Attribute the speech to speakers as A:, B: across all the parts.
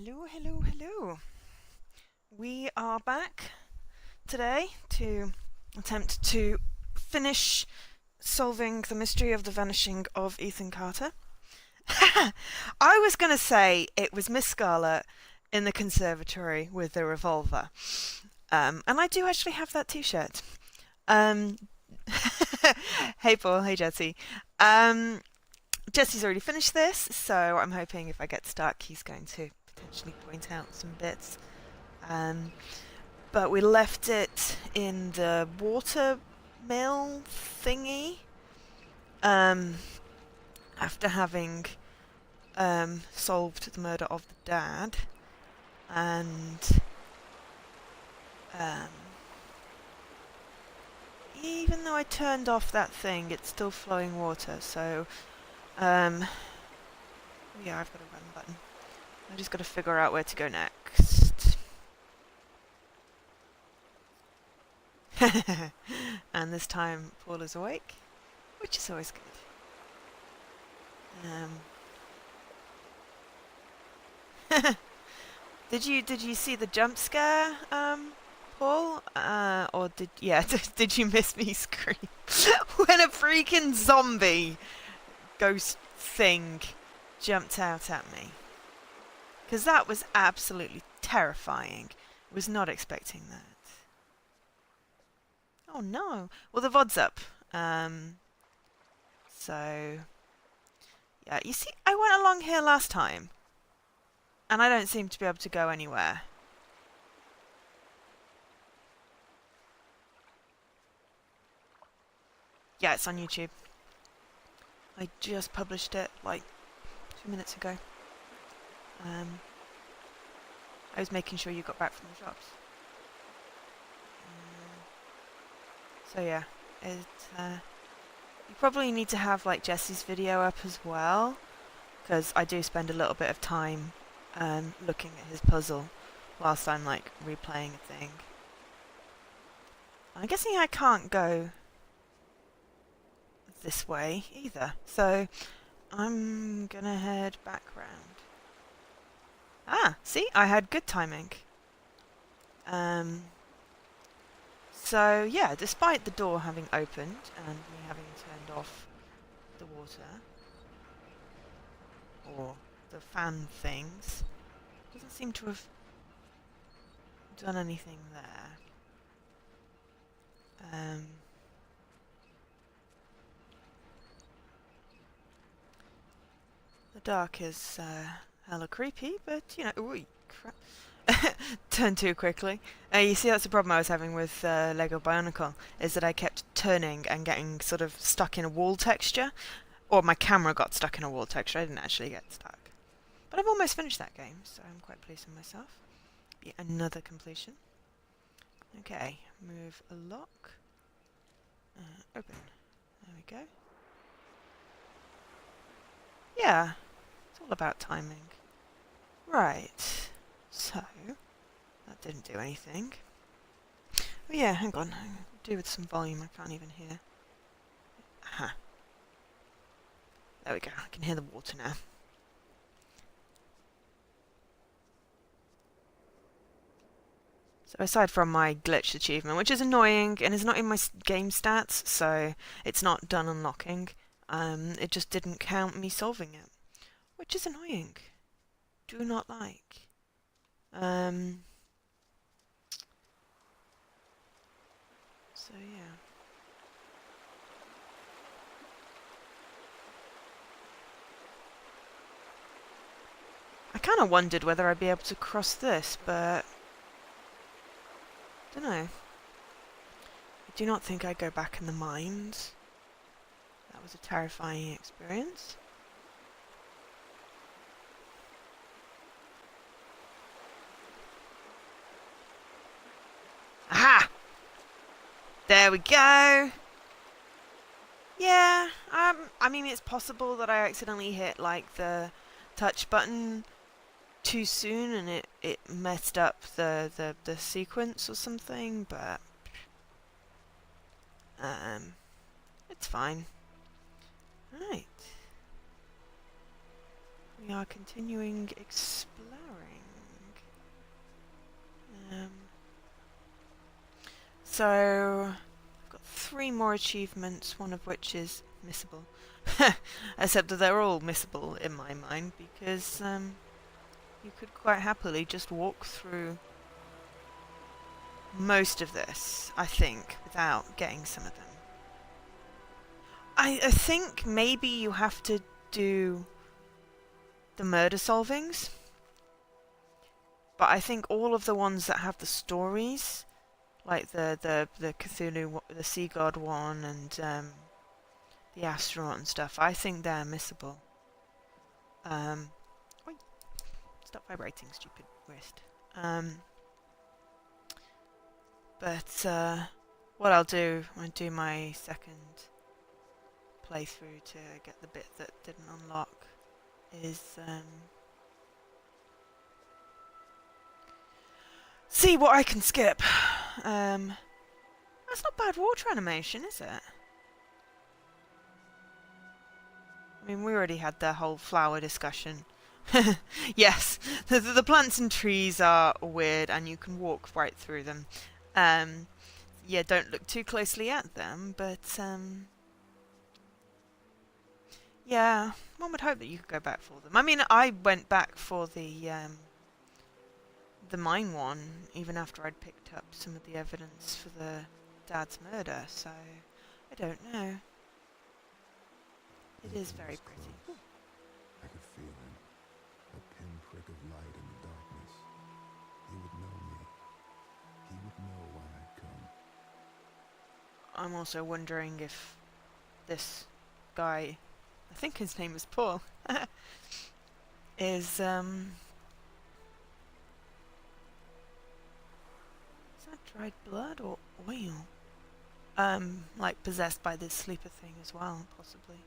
A: Hello, hello, hello. We are back today to attempt to finish solving the mystery of the vanishing of Ethan Carter. I was going to say it was Miss Scarlet in the conservatory with the revolver. And I do actually have that t-shirt. Um, hey Paul, hey Jesse. Um, Jesse's already finished this, so I'm hoping if I get stuck he's going to potentially point out some bits. Um, but we left it in the water mill thingy um, after having solved the murder of the dad, and um, even though I turned off that thing, it's still flowing water, so yeah, I've got a run button. I just got to figure out where to go next. And this time Paul is awake, which is always good. Did you see the jump scare, Paul? Or did you miss me scream when a freaking zombie ghost thing jumped out at me? Because that was absolutely terrifying. Was not expecting that. Oh no. Well, the VOD's up. So yeah, you see, I went along here last time, and I don't seem to be able to go anywhere. Yeah, it's on YouTube. I just published it like 2 minutes ago. I was making sure you got back from the shops. So yeah, you probably need to have like Jesse's video up as well, because I do spend a little bit of time looking at his puzzle whilst I'm like replaying a thing. I'm guessing I can't go this way either, so I'm gonna head back round. Ah, see, I had good timing. So yeah, despite the door having opened and me having turned off the water, or the fan things, doesn't seem to have done anything there. The dark is hella creepy, but you know, ooh, crap. Turned too quickly. You see, that's the problem I was having with Lego Bionicle, is that I kept turning and getting sort of stuck in a wall texture, or my camera got stuck in a wall texture. I didn't actually get stuck. But I've almost finished that game, so I'm quite pleased with myself. Be another completion. Okay, move a lock. Open. There we go. Yeah, it's all about timing. Right, so that didn't do anything. Oh yeah, hang on. Do with some volume. I can't even hear. Aha. There we go. I can hear the water now. So aside from my glitched achievement, which is annoying and is not in my game stats, so it's not done unlocking, it just didn't count me solving it, which is annoying. Do not like. So yeah. I kind of wondered whether I'd be able to cross this, but don't know. I do not think I'd go back in the mines. That was a terrifying experience. Aha! There we go! Yeah, I mean, it's possible that I accidentally hit, like, the touch button too soon and it messed up the sequence or something, but it's fine. Right. We are continuing exploring. Um, so I've got 3 more achievements, one of which is missable. Except that they're all missable in my mind because you could quite happily just walk through most of this, I think, without getting some of them. I think maybe you have to do the murder solvings, but I think all of the ones that have the stories, like the Cthulhu, the Sea God one, and the astronaut and stuff, I think they're missable. Oi, stop vibrating, stupid wrist. But what I'll do when I do my second playthrough to get the bit that didn't unlock is see what I can skip. That's not bad water animation, is it? I mean, we already had the whole flower discussion. Yes, the plants and trees are weird and you can walk right through them. Yeah, don't look too closely at them, but yeah, one would hope that you could go back for them. I mean, I went back for the mine one, even after I'd picked up some of the evidence for the dad's murder, so I don't know. It is very pretty.
B: I could feel him, a pinprick of light in the darkness. He would know me. He would know why I'd come.
A: I'm also wondering if this guy, I think his name is Paul, is that dried blood or oil? Like possessed by this sleeper thing as well, possibly.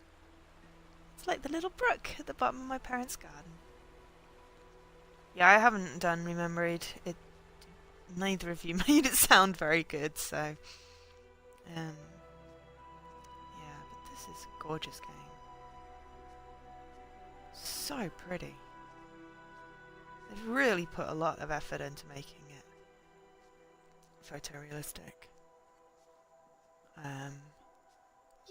A: It's like the little brook at the bottom of my parents' garden. Yeah, I haven't done Remembered. Neither of you made it sound very good, so yeah, but this is a gorgeous game. So pretty. They've really put a lot of effort into making it photorealistic.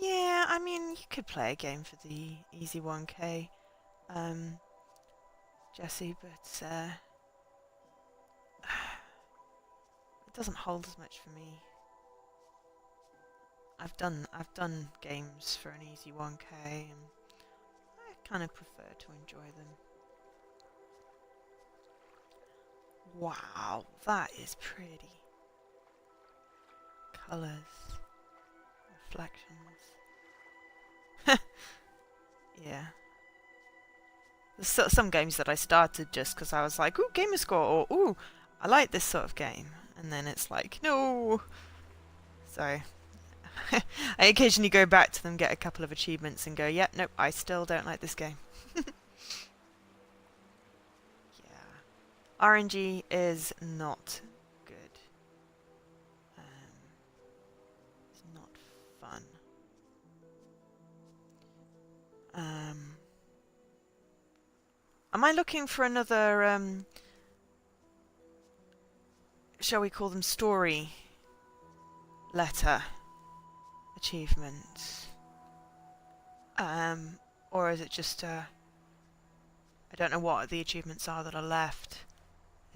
A: Yeah, I mean, you could play a game for the easy 1K, Jesse, but it doesn't hold as much for me. I've done games for an easy 1K, and I kind of prefer to enjoy them. Wow, that is pretty. Colours, reflections. Yeah. There's some games that I started just because I was like, ooh, gamer score, or ooh, I like this sort of game. And then it's like, no. So I occasionally go back to them, get a couple of achievements and go, yeah, nope, I still don't like this game. Yeah. RNG is not good. It's not fun. Am I looking for another, shall we call them story letter achievements? Or is it just, I don't know what the achievements are that are left.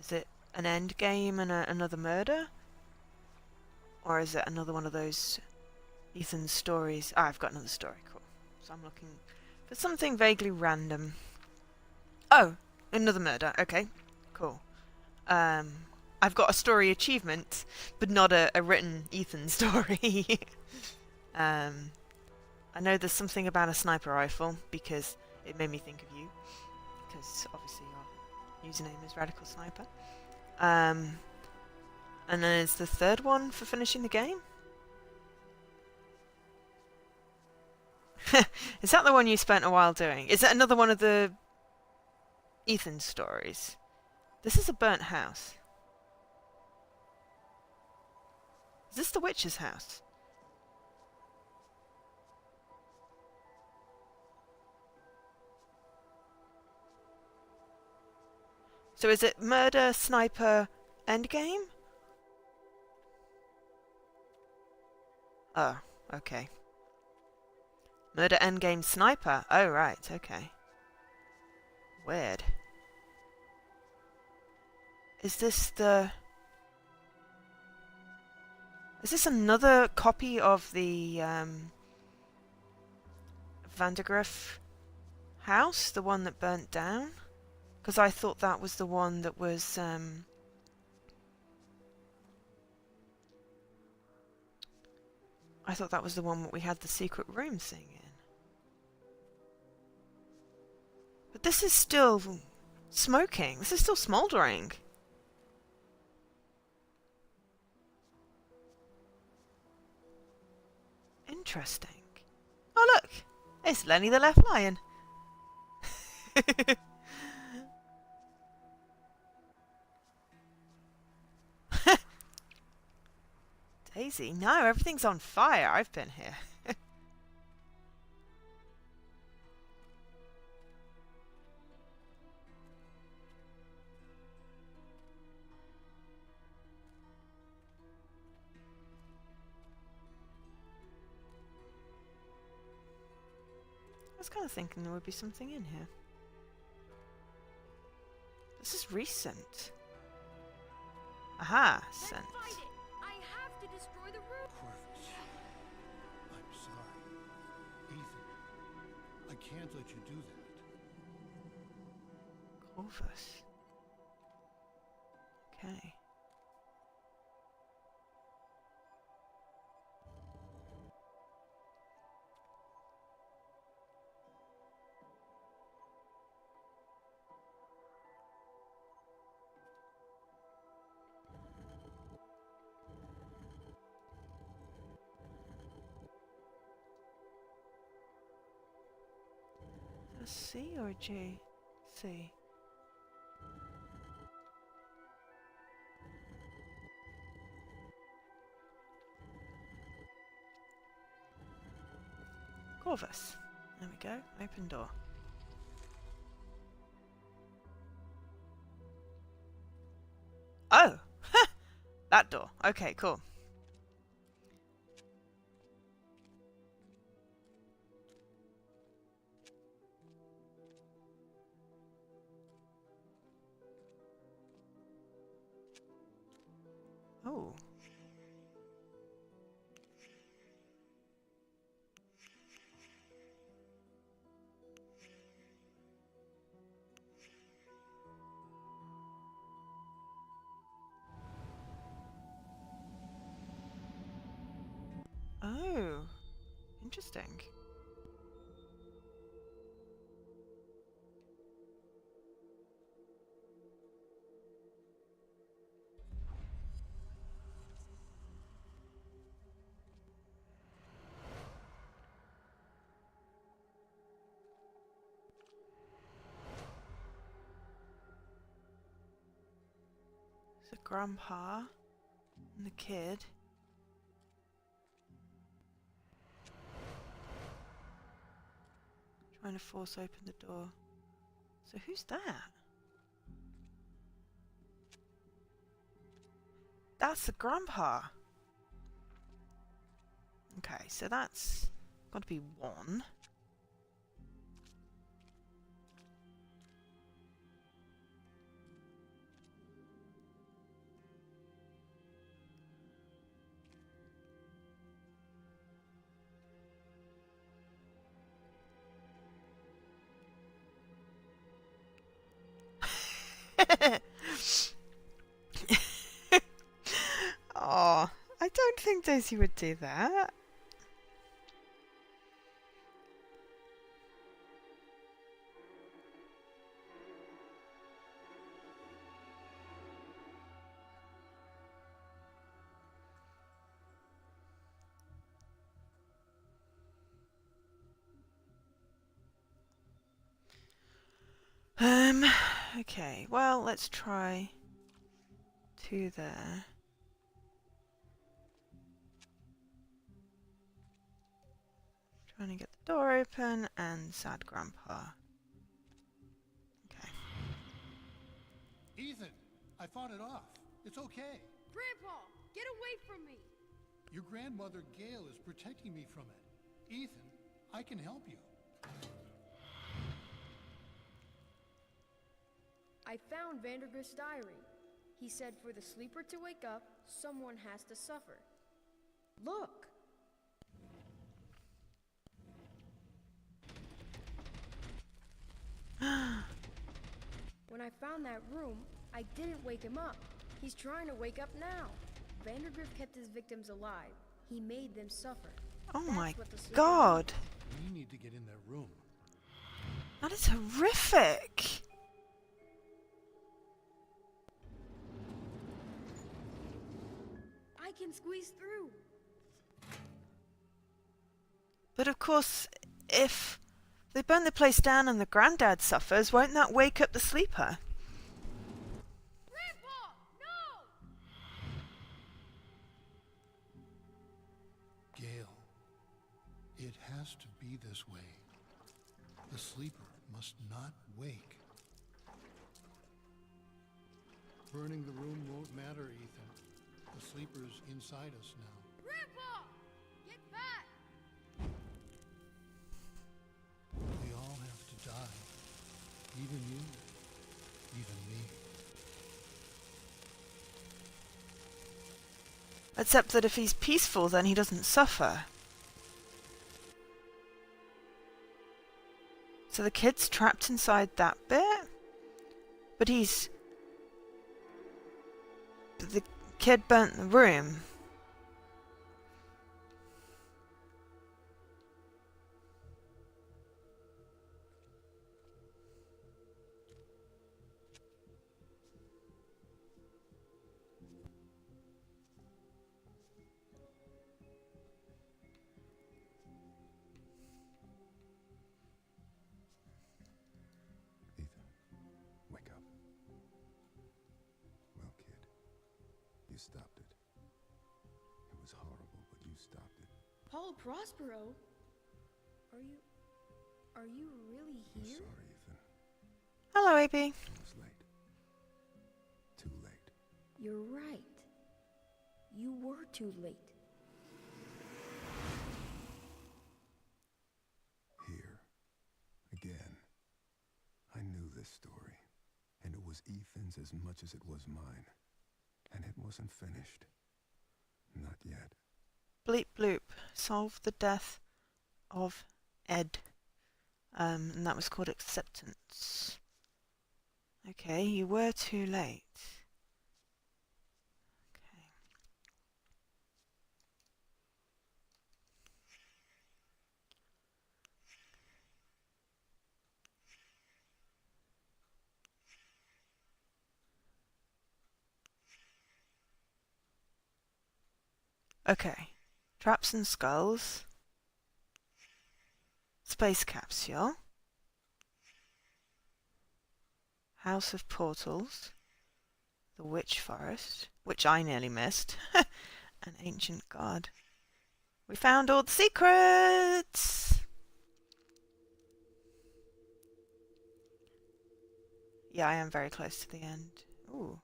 A: Is it an end game and another murder? Or is it another one of those Ethan's stories? Ah, I've got another story, cool. So I'm looking for something vaguely random. Oh, another murder, okay, cool. I've got a story achievement, but not a written Ethan story. I know there's something about a sniper rifle, because it made me think of you. Because obviously your username is Radical Sniper. And then it's the third one for finishing the game. Is that the one you spent a while doing? Is that another one of the Ethan stories? This is a burnt house. Is this the witch's house? So is it murder, sniper, Endgame? Oh, okay. Murder Endgame Sniper. Oh, right, okay. Weird. Is this the... Is this another copy of the Vandergriff house? The one that burnt down? Because I thought that was the one that was... I thought that was the one that we had the secret room thing in. But this is still smoking. This is still smouldering. Interesting. Oh, look! It's Lenny the Left Lion. Daisy? No, everything's on fire. I've been here. I was kind of thinking there would be something in here. This is recent. Aha, scent.
C: Let's find it. I have to destroy the room.
D: Corvus, I'm sorry. Ethan, I can't let you do that.
A: Corvus. Okay. A C or a G? C. Corvus. There we go. Open door. Oh! That door. Okay, cool. Oh. Oh. Interesting. So Grandpa and the kid. Trying to force open the door. So who's that? That's the grandpa. Okay, so that's got to be one. Oh, I don't think Daisy would do that. Okay, well, let's try 2 there. Trying to get the door open and sad grandpa. Okay.
D: Ethan, I fought it off. It's okay.
C: Grandpa, get away from me!
D: Your grandmother Gail is protecting me from it. Ethan, I can help you.
E: I found Vandergrift's diary. He said for the sleeper to wake up, someone has to suffer. Look! When I found that room, I didn't wake him up. He's trying to wake up now. Vandergrift kept his victims alive. He made them suffer.
A: Oh
E: That's
A: my
E: what the sleeper
A: god.
D: We need to get in that room.
A: That is horrific.
E: I can squeeze through.
A: But of course, if they burn the place down and the granddad suffers, won't that wake up the sleeper?
C: Grandpa, no!
D: Gail, it has to be this way. The sleeper must not wake. Burning the room won't matter, Ethan. The sleeper's inside us now.
C: Grandpa, get back!
D: We all have to die. Even you. Even me.
A: Except that if he's peaceful, then he doesn't suffer. So the kid's trapped inside that bit? But the kid burnt the room.
B: Ethan, wake up. Well, kid, you stopped it. It was horrible, but you stopped it.
E: Paul Prospero? Are you really
B: I'm
E: here?
B: sorry, Ethan.
A: Hello, AB.
B: It was late. Too late.
E: You're right. You were too late.
B: Here. Again. I knew this story. And it was Ethan's as much as it was mine. And it wasn't finished. Not yet.
A: Bleep bloop. Solve the death of Ed. And that was called Acceptance. Okay, you were too late. Okay. Traps and skulls. Space capsule. House of Portals. The Witch Forest, which I nearly missed. An ancient god. We found all the secrets! Yeah, I am very close to the end. Ooh.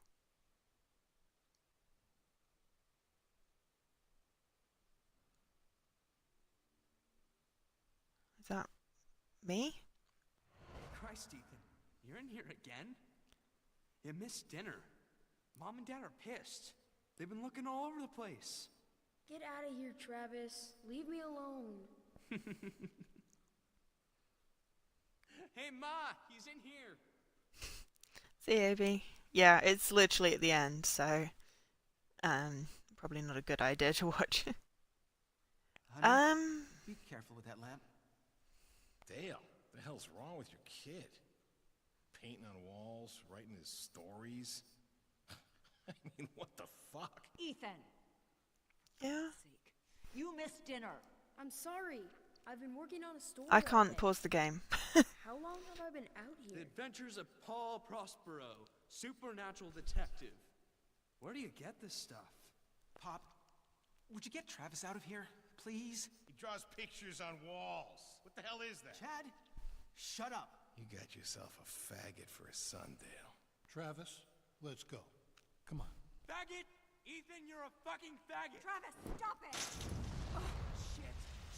A: Is that me?
F: Christ, Ethan, you're in here again? You missed dinner. Mom and Dad are pissed. They've been looking all over the place.
E: Get out of here, Travis. Leave me alone.
F: Hey, Ma, he's in here.
A: See, AB? Yeah, it's literally at the end, so probably not a good idea to watch.
F: Honey, be careful with that lamp.
G: Dale, the hell's wrong with your kid? Painting on walls, writing his stories. I mean, what the fuck?
H: Ethan,
A: Yeah.
H: sake. You missed dinner.
E: I'm sorry. I've been working on a story.
A: I
E: all
A: can't
E: day.
A: pause the game.
E: How long have I been out
F: The
E: here?
F: Adventures of Paul Prospero, supernatural detective. Where do you get this stuff?
I: Pop, would you get Travis out of here, please?
G: He draws pictures on walls. What the hell is that?
I: Chad, shut up.
G: You got yourself a faggot for a son, Dale.
D: Travis, let's go. Come on.
F: Faggot! Ethan, you're a fucking faggot!
C: Travis, stop it!
F: Oh, shit!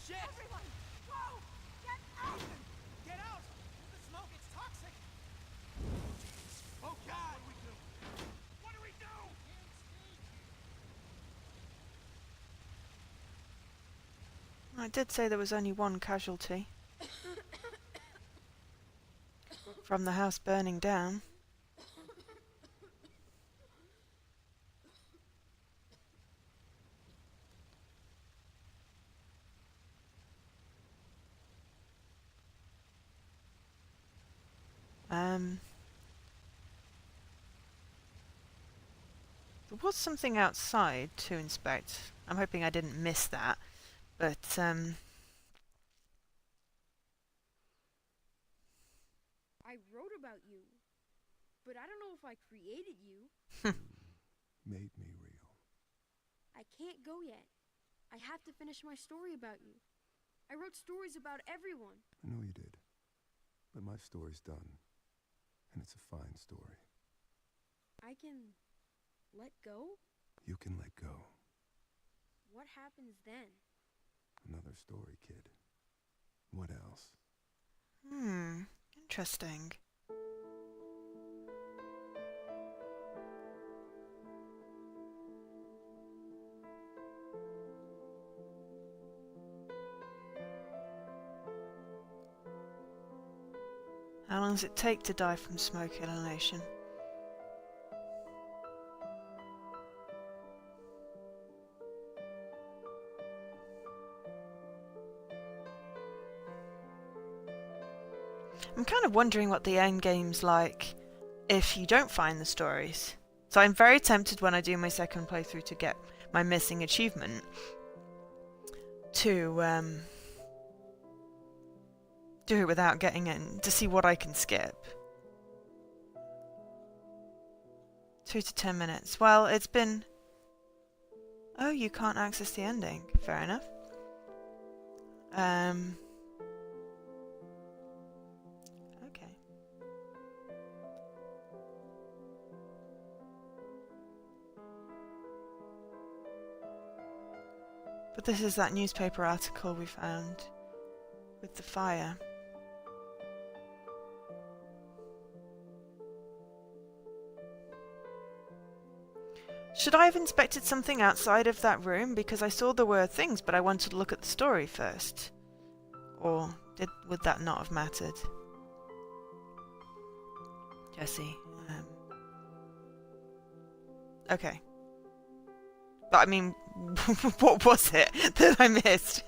F: Shit!
C: Everyone, go! Get out!
F: Ethan, get out!
I: The smoke, it's toxic.
F: Oh, God! What do we do?
A: I did say there was only one casualty from the house burning down. There was something outside to inspect. I'm hoping I didn't miss that, but
E: I wrote about you, but I don't know if I created you.
B: Made me real.
E: I can't go yet. I have to finish my story about you. I wrote stories about everyone.
B: I know you did. But my story's done. And it's a fine story.
E: I can let go?
B: You can let go.
E: What happens then?
B: Another story, kid. What else?
A: Interesting. How long does it take to die from smoke inhalation? I'm kind of wondering what the end game's like if you don't find the stories. So I'm very tempted when I do my second playthrough to get my missing achievement to do it without getting in, to see what I can skip. 2 to 10 minutes. Well, it's been... Oh, you can't access the ending. Fair enough. Okay. But this is that newspaper article we found with the fire. Should I have inspected something outside of that room? Because I saw there were things, but I wanted to look at the story first. Or would that not have mattered? Jesse. Okay. But I mean, what was it that I missed?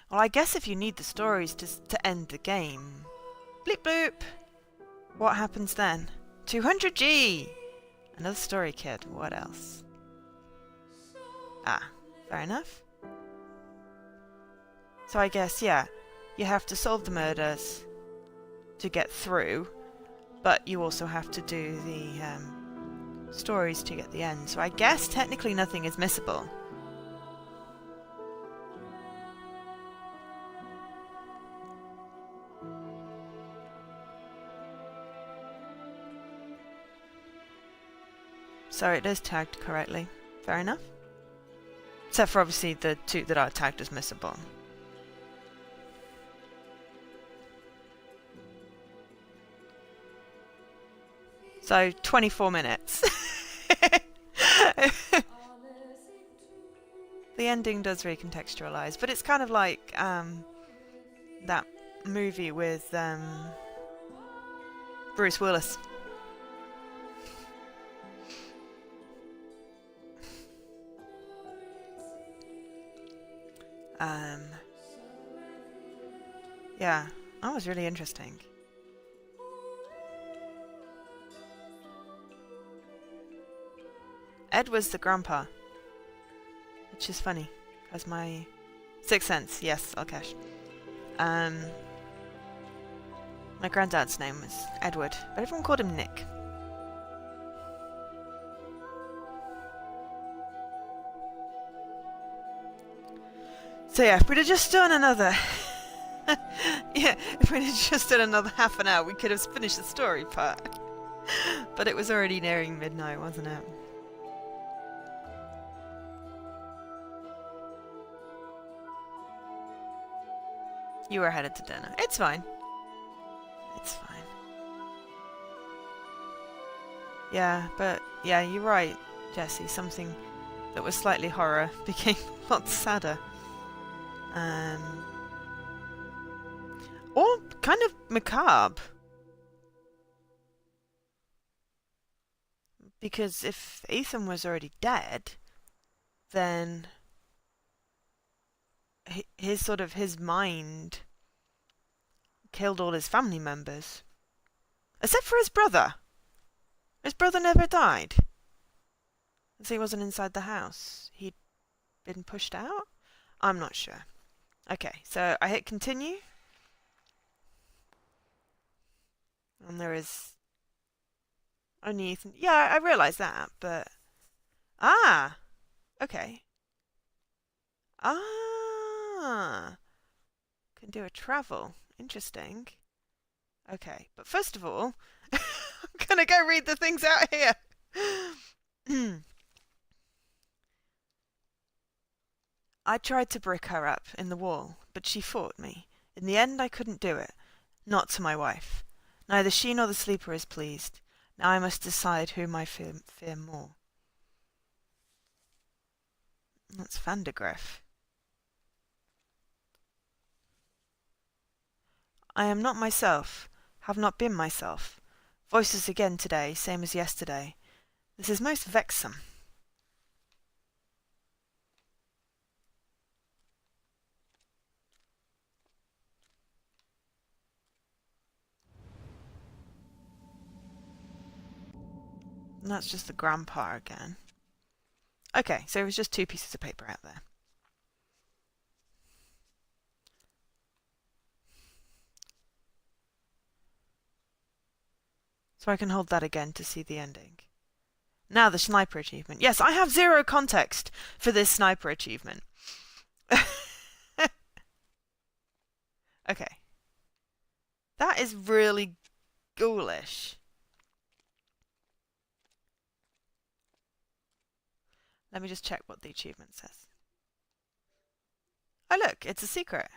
A: Well, I guess if you need the stories to end the game... Bleep bloop! What happens then? 200G! Another story, kid. What else? Ah, fair enough. So I guess, yeah, you have to solve the murders to get through, but you also have to do the stories to get the end. So I guess technically nothing is missable. So it is tagged correctly. Fair enough. Except for obviously the 2 that are tagged as missable. So 24 minutes. The ending does recontextualize, but it's kind of like that movie with Bruce Willis. Yeah, that was really interesting. Ed was the grandpa, which is funny, as my Sixth Sense, yes, I'll cash. My granddad's name was Edward, but everyone called him Nick. So yeah, if we'd have just done another Yeah, if we'd just done another half an hour, we could have finished the story part. But it was already nearing midnight, wasn't it? You were headed to dinner. It's fine. It's fine. Yeah, but yeah, you're right, Jesse. Something that was slightly horror became a lot sadder. Or kind of macabre. Because if Ethan was already dead, then his mind killed all his family members. Except for his brother. His brother never died. As he wasn't inside the house. He'd been pushed out? I'm not sure. Okay, so I hit continue. And there is only Ethan. Yeah, I realised that, but... Ah! Okay. Ah! Can do a travel. Interesting. Okay, but first of all, I'm gonna go read the things out here. I tried to brick her up in the wall, but she fought me. In the end, I couldn't do it. Not to my wife. Neither she nor the sleeper is pleased. Now I must decide whom I fear more. That's Vandergriff. I am not myself, have not been myself. Voices again today, same as yesterday. This is most vexome. And that's just the grandpa again. Okay, so it was just 2 pieces of paper out there. So I can hold that again to see the ending. Now the sniper achievement. Yes, I have 0 context for this sniper achievement. Okay. That is really ghoulish. Let me just check what the achievement says. Oh look, it's a secret.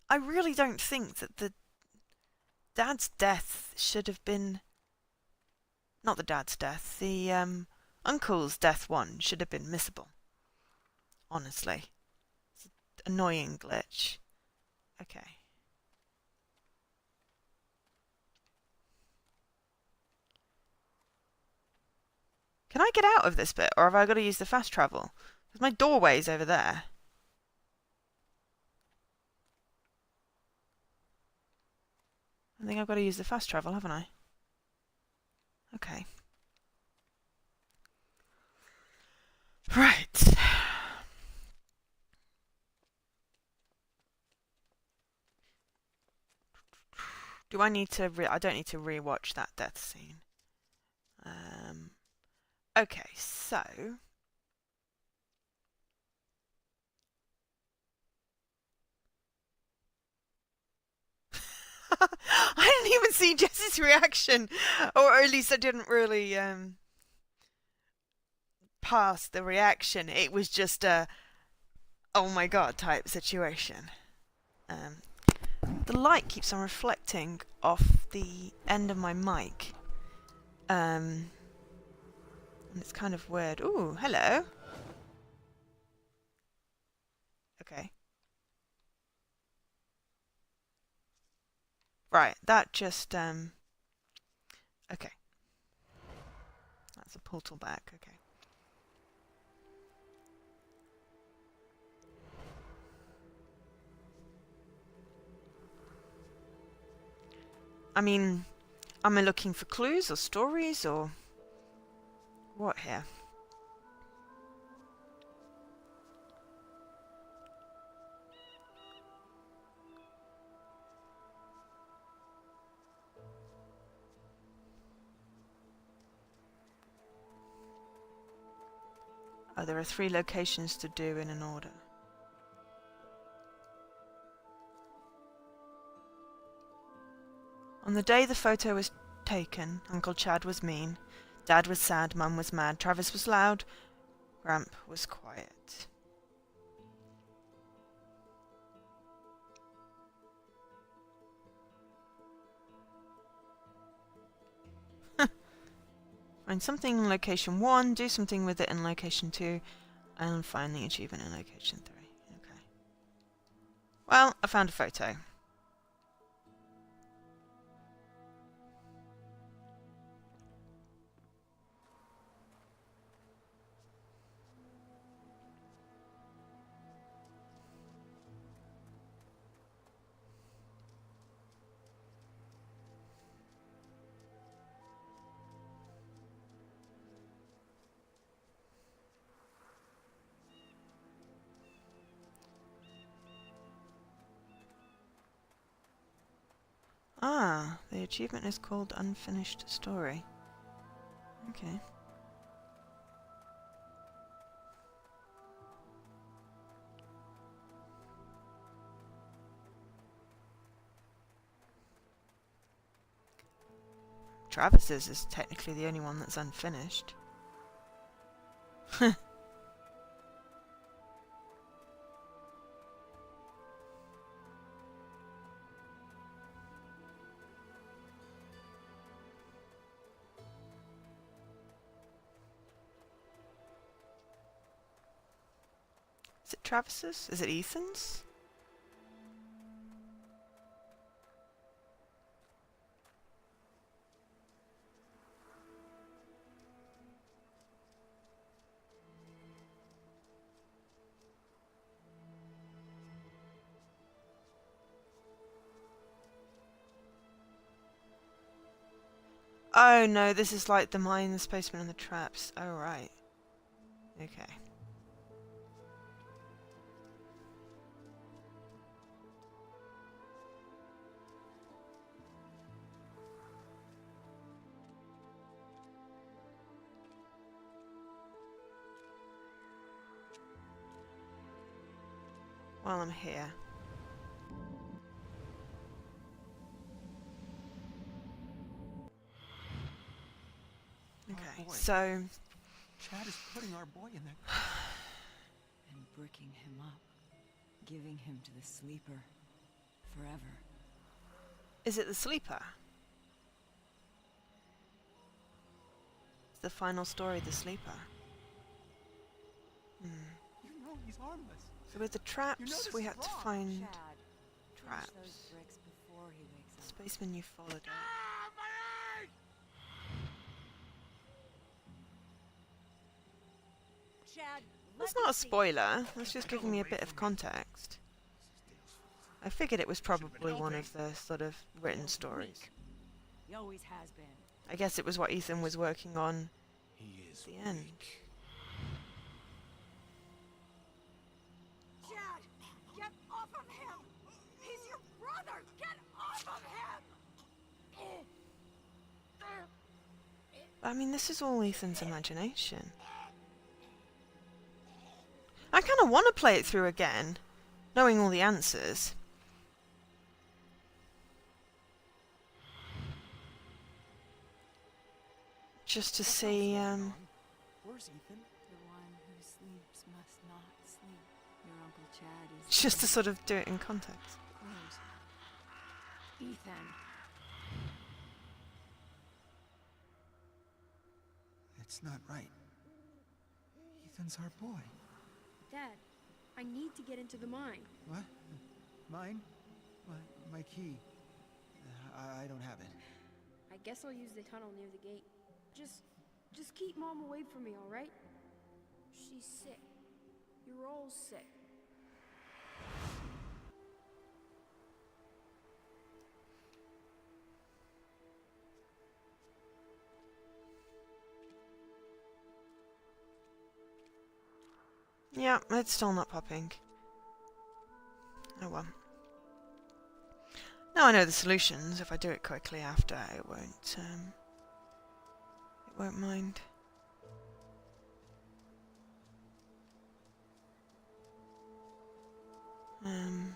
A: I really don't think that the dad's death should have been... Not the dad's death, the uncle's death one should have been missable. Honestly. It's an annoying glitch. Okay. Can I get out of this bit, or have I got to use the fast travel? Because my doorway's over there. I think I've got to use the fast travel, haven't I? Okay. Right. Do I need to... I don't need to rewatch that death scene. Okay, so... I didn't even see Jess's reaction, or at least I didn't really pass the reaction. It was just a oh my god type situation. The light keeps on reflecting off the end of my mic, and it's kind of weird. Ooh, hello. Okay. Right, that just okay. That's a portal back, okay. I mean, am I looking for clues or stories or what here? Oh, there are 3 locations to do in an order. On the day the photo was taken, Uncle Chad was mean, Dad was sad, Mum was mad, Travis was loud, Gramp was quiet. Find something in location 1, do something with it in location 2, and find the achievement in location 3. Okay. Well, I found a photo. Ah, the achievement is called Unfinished Story. Okay. Travis's is technically the only one that's unfinished. Is it Travis's? Is it Ethan's? Oh no, this is like the mine, the spaceman, and the traps. Oh right. Okay. While I'm here. Okay,
I: boy.
A: so
I: Chad is putting our boy in that.
H: And bricking him up. Giving him to the sleeper. Forever.
A: is it the sleeper? Is the final story the sleeper?
I: You know he's harmless.
A: So with the traps,
I: You know this
A: we
I: is
A: had to
I: wrong,
A: find
H: Chad. Finish those
A: traps.
H: bricks before he wakes up.
A: Spaceman, you followed it.
H: Chad,
A: That's
H: let me
A: not a
H: see.
A: spoiler. That's just giving me a bit of context. I figured it was probably one of the sort of written stories.
H: He always has been.
A: I guess it was what Ethan was working on
G: He is
A: at the end.
G: weak.
C: Chad, get off of him! He's your brother! Get off of him!
A: I mean, this is all Ethan's imagination. I kind of want to play it through again, knowing all the answers. Just to see,
I: Where's Ethan?
H: The one who sleeps must not sleep. Your Uncle Chad is
A: just to sort of do it in context.
H: close. Ethan.
I: It's not right. Ethan's our boy.
E: Dad, I need to get into the mine.
I: What? Mine? My key. I don't have it.
E: I guess I'll use the tunnel near the gate. Just keep Mom away from me, all right? She's sick. You're all sick.
A: Yeah, it's still not popping. Oh well. Now I know the solutions. If I do it quickly after, it won't mind. Um...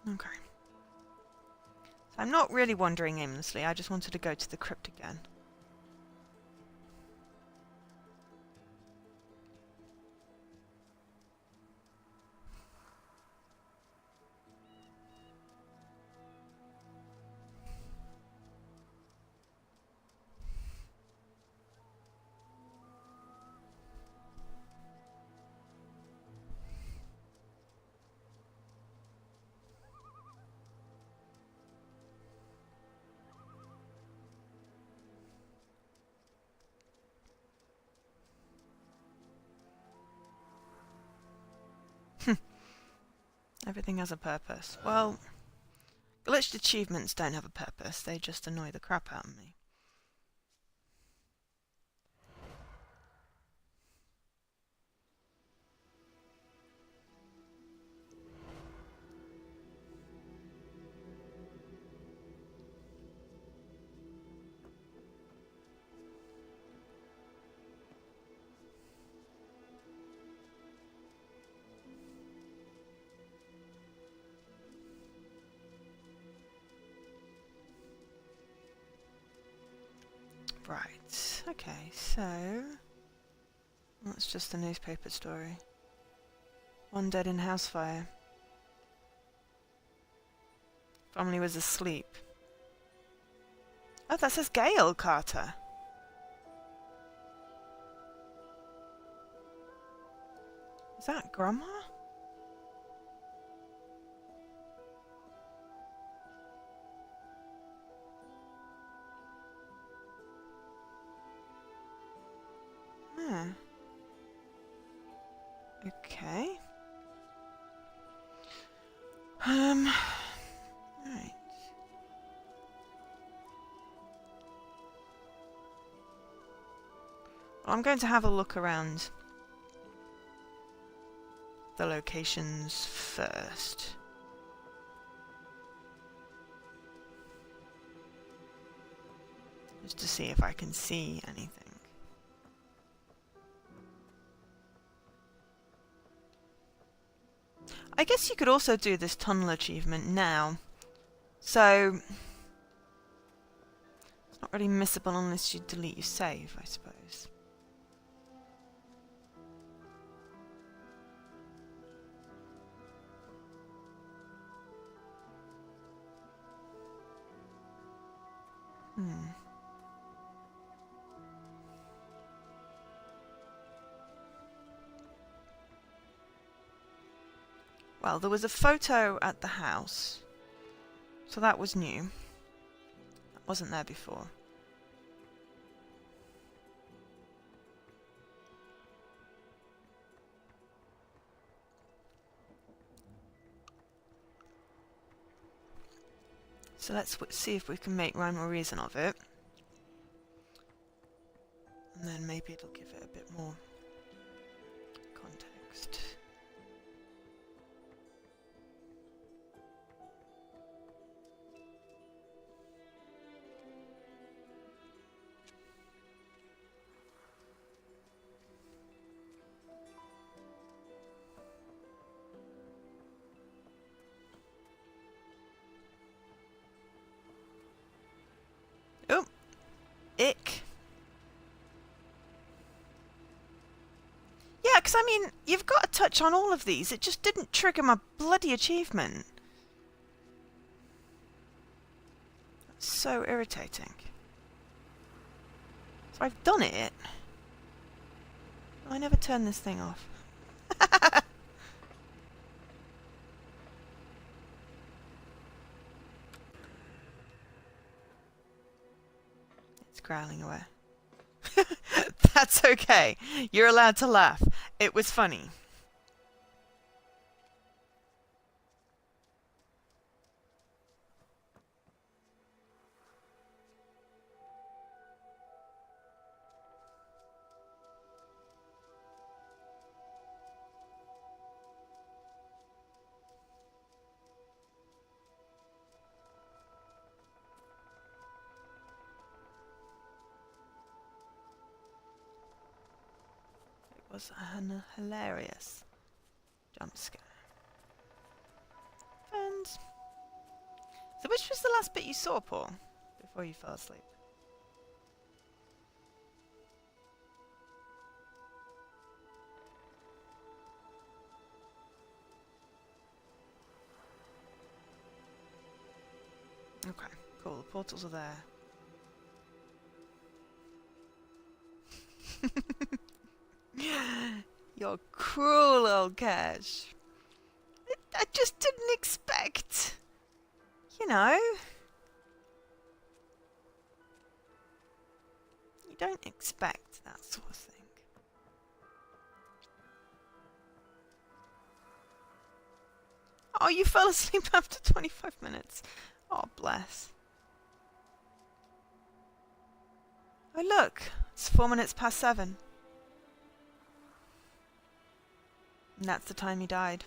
A: Okay. So I'm not really wandering aimlessly, I just wanted to go to the crypt again. Everything has a purpose. Well, glitched achievements don't have a purpose, they just annoy the crap out of me. Right, okay, so... that's just a newspaper story. One dead in house fire. Family was asleep. Oh, that says Gail Carter. Is that Grandma? Huh. Okay. Right. Well, I'm going to have a look around the locations first. Just to see if I can see anything. I guess you could also do this tunnel achievement now. So... it's not really missable unless you delete your save, I suppose. Well, there was a photo at the house, so that was new. That wasn't there before. So let's see if we can make rhyme or reason of it. And then maybe it'll give it a bit more context. Oh! Ick. Yeah, because I mean, you've got to touch on all of these. It just didn't trigger my bloody achievement. So irritating. So I've done it. I never turned this thing off. It's growling away. That's okay. You're allowed to laugh. It was funny. was an hilarious jump scare. And so which was the last bit you saw, Paul, before you fell asleep? Okay, cool. The portals are there. You're cruel, old Cash. I just didn't expect. You know. You don't expect that sort of thing. Oh, you fell asleep after 25 minutes. Oh, bless. Oh, look. It's 4 minutes past 7. And that's the time he died.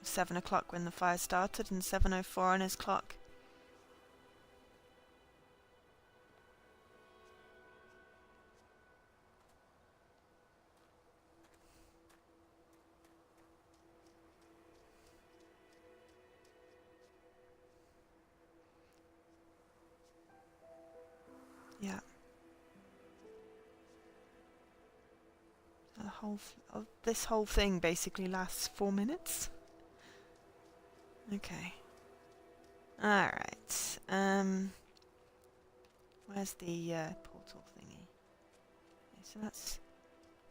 A: 7 o'clock when the fire started and 7:04 on his clock. Yeah. This whole thing basically lasts 4 minutes. Okay. Alright. Where's the portal thingy? Okay, so that's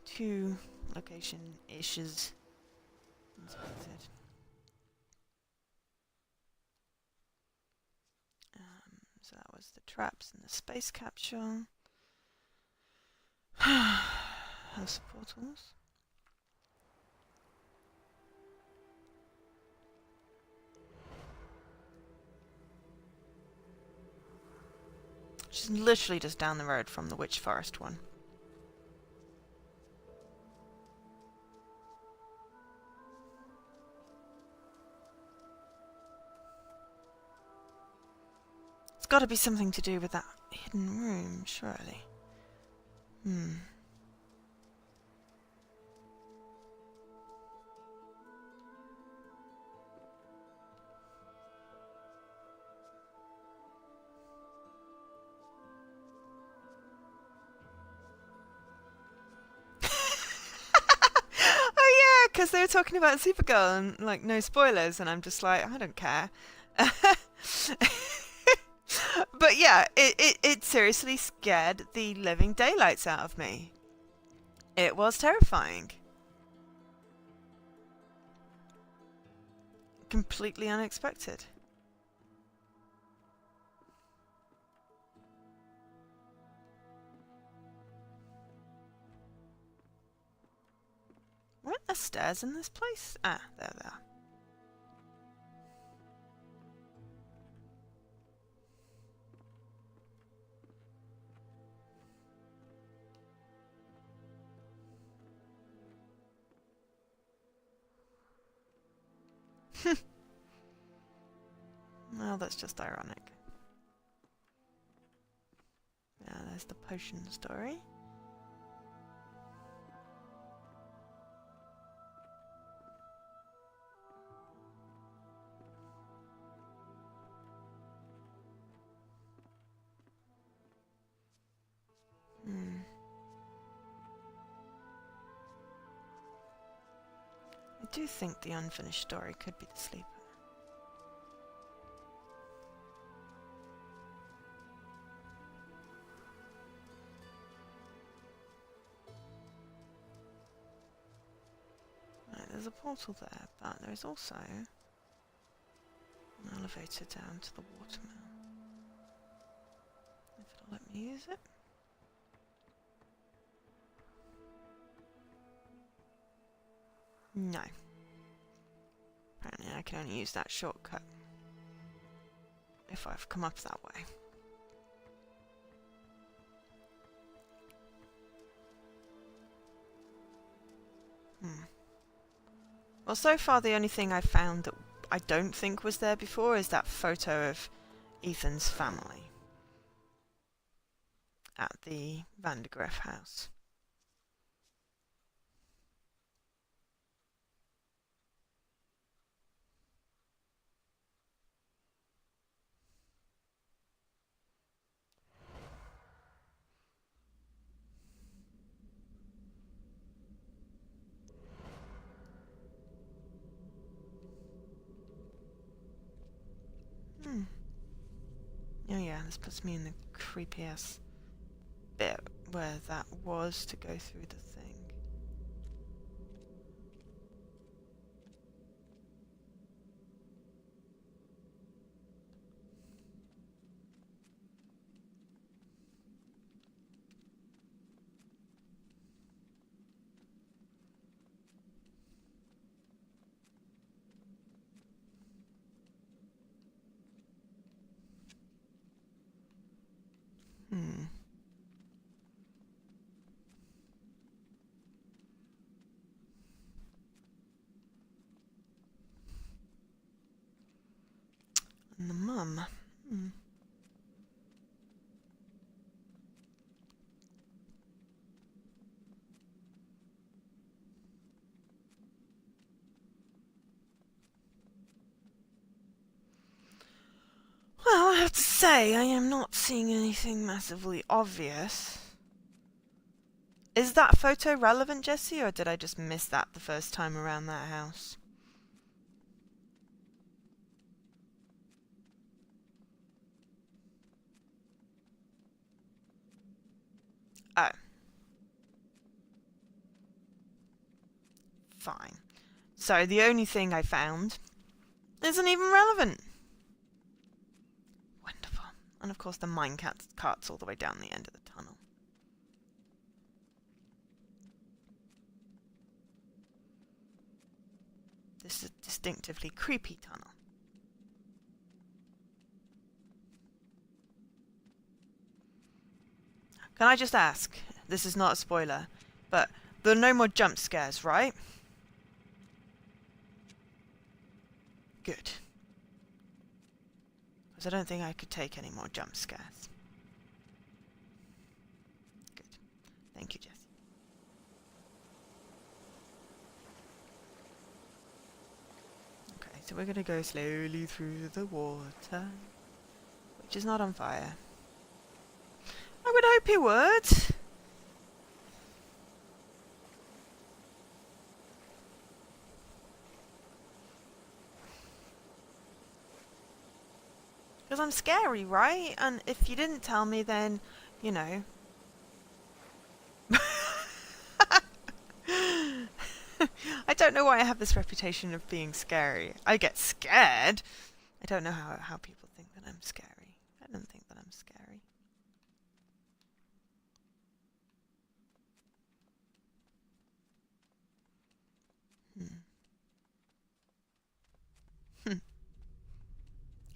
A: 2 location-ishes inspected. So that was the traps and the space capsule. House of portals. She's literally just down the road from the Witch Forest one. It's got to be something to do with that hidden room, surely. Oh yeah, because they were talking about Supergirl and like no spoilers, and I'm just like, I don't care. But yeah, it seriously scared the living daylights out of me. It was terrifying. Completely unexpected. Weren't there stairs in this place? Ah, there they are. Well, that's just ironic. Yeah, there's the potion story. I do think the unfinished story could be the sleeper. Right, there's a portal there, but there is also an elevator down to the watermill. If it'll let me use it. No. Apparently I can only use that shortcut if I've come up that way. Well, so far the only thing I've found that I don't think was there before is that photo of Ethan's family. at the Vandergriff house. Oh yeah, this puts me in the creepy ass bit where that was to go through the thing. And the mum. Well, I have to say, I am not seeing anything massively obvious. Is that photo relevant, Jesse, or did I just miss that the first time around that house? Oh. Fine. So the only thing I found isn't even relevant. Wonderful. And of course the cart's all the way down the end of the tunnel. This is a distinctively creepy tunnel. Can I just ask, this is not a spoiler, but there are no more jump scares, right? Good. Because I don't think I could take any more jump scares. Good. Thank you, Jesse. Okay, so we're going to go slowly through the water, which is not on fire. I would hope he would. Because I'm scary, right? And if you didn't tell me, then, you know. I don't know why I have this reputation of being scary. I get scared. I don't know how people think that I'm scary. I don't think that I'm scary.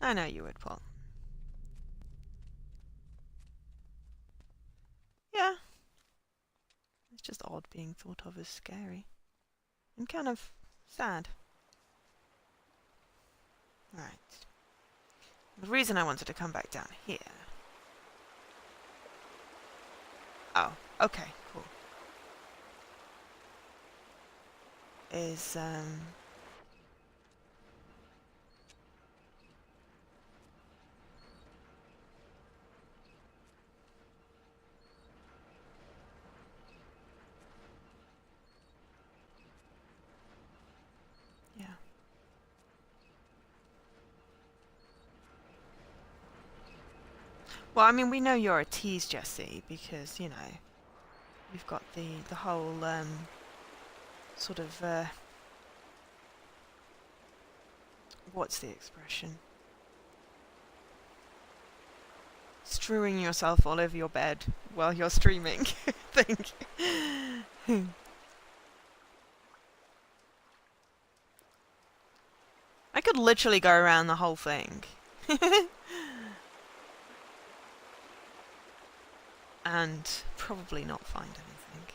A: I know you would, Paul. Yeah. It's just odd being thought of as scary. And kind of sad. Right. The reason I wanted to come back down here... Oh, okay, cool. Is, yeah. Well, I mean, we know you're a tease, Jesse, because, you know, you've got the whole, sort of, what's the expression? Strewing yourself all over your bed while you're streaming thing. I could literally go around the whole thing. And probably not find anything.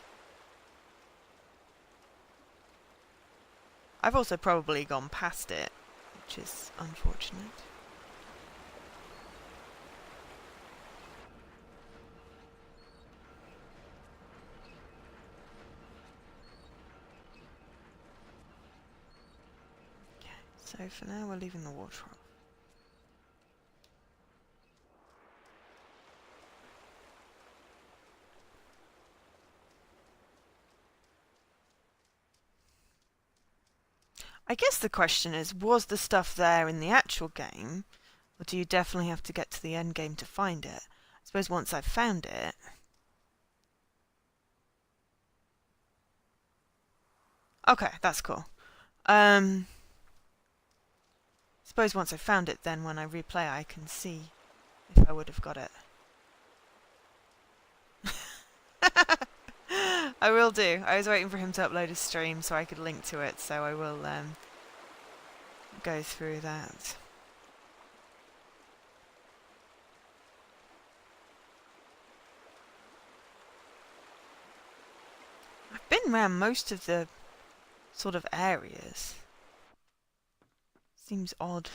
A: I've also probably gone past it, which is unfortunate. So for now we're leaving the water off. I guess the question is, was the stuff there in the actual game, or do you definitely have to get to the end game to find it? I suppose once I've found it... Okay, that's cool. Suppose once I've found it, then when I replay I can see if I would have got it. I will do. I was waiting for him to upload a stream so I could link to it, so I will go through that. I've been around most of the sort of areas. Seems odd.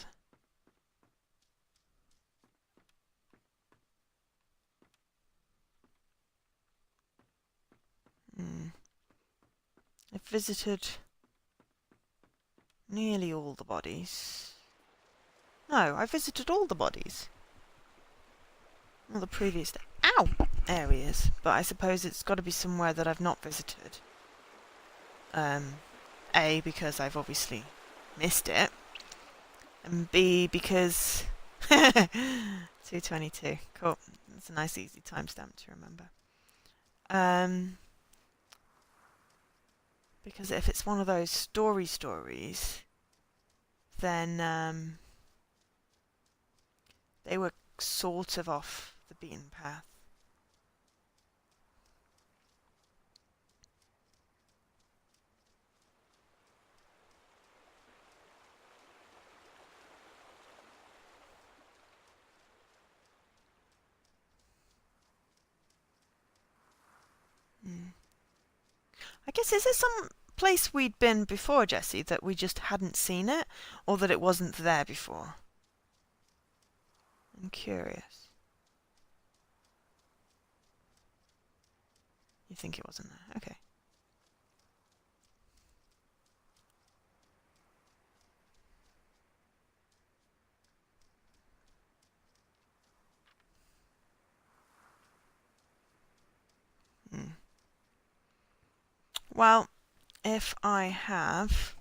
A: I've visited nearly all the bodies. No, I visited all the bodies. All the previous areas, but I suppose it's got to be somewhere that I've not visited. A, because I've obviously missed it, and B, because 222. Cool. That's a nice easy timestamp to remember. Because if it's one of those stories, then they were sort of off the beaten path. I guess, is there some place we'd been before, Jesse, that we just hadn't seen it, or that it wasn't there before? I'm curious. You think it wasn't there? Okay. Well, if I have...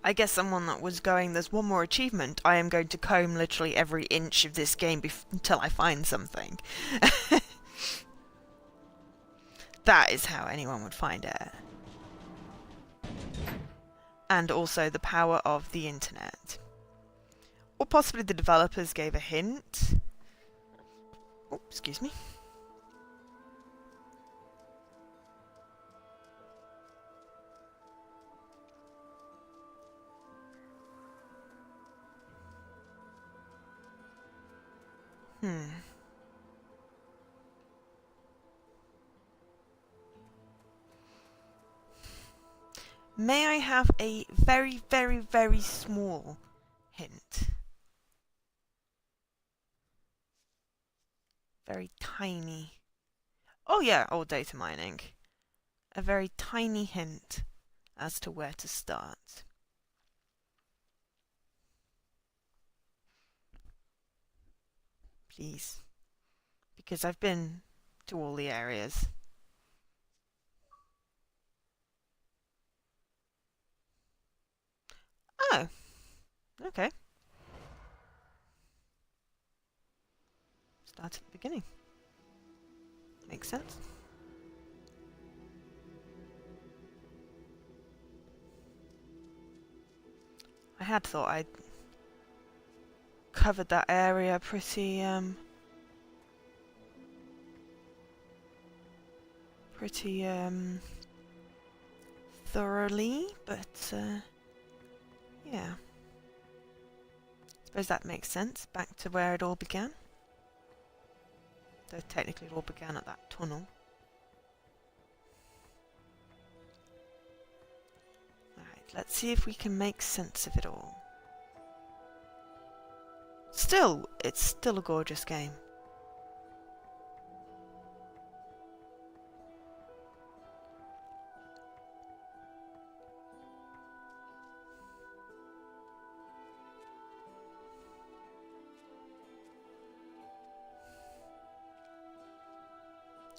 A: I guess someone that was going, there's one more achievement. I am going to comb literally every inch of this game until I find something. That is how anyone would find it. And also the power of the internet. Or possibly the developers gave a hint. Oh, excuse me. May I have a very, very, very small hint? Very tiny. Oh yeah, old data mining. A very tiny hint as to where to start. Please. Because I've been to all the areas. Oh. Okay. Start at the beginning. Makes sense. I had thought I'd covered that area pretty thoroughly, but yeah. Suppose that makes sense. Back to where it all began. Though technically it all began at that tunnel. Let's see if we can make sense of it all. Still, it's still a gorgeous game.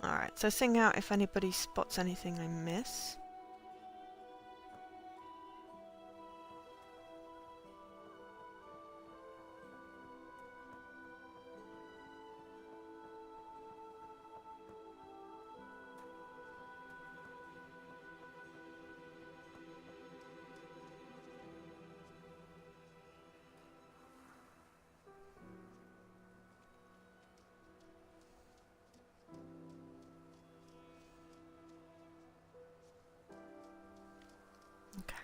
A: Alright, so sing out if anybody spots anything I miss. Okay.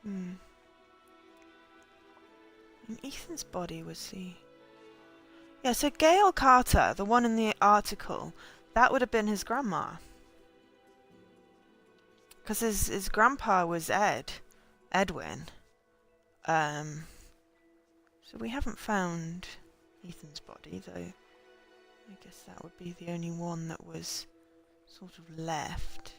A: And Ethan's body was the... Yeah, so Gail Carter, the one in the article, that would have been his grandma. Because his grandpa was Edwin. So we haven't found Ethan's body, though I guess that would be the only one that was sort of left.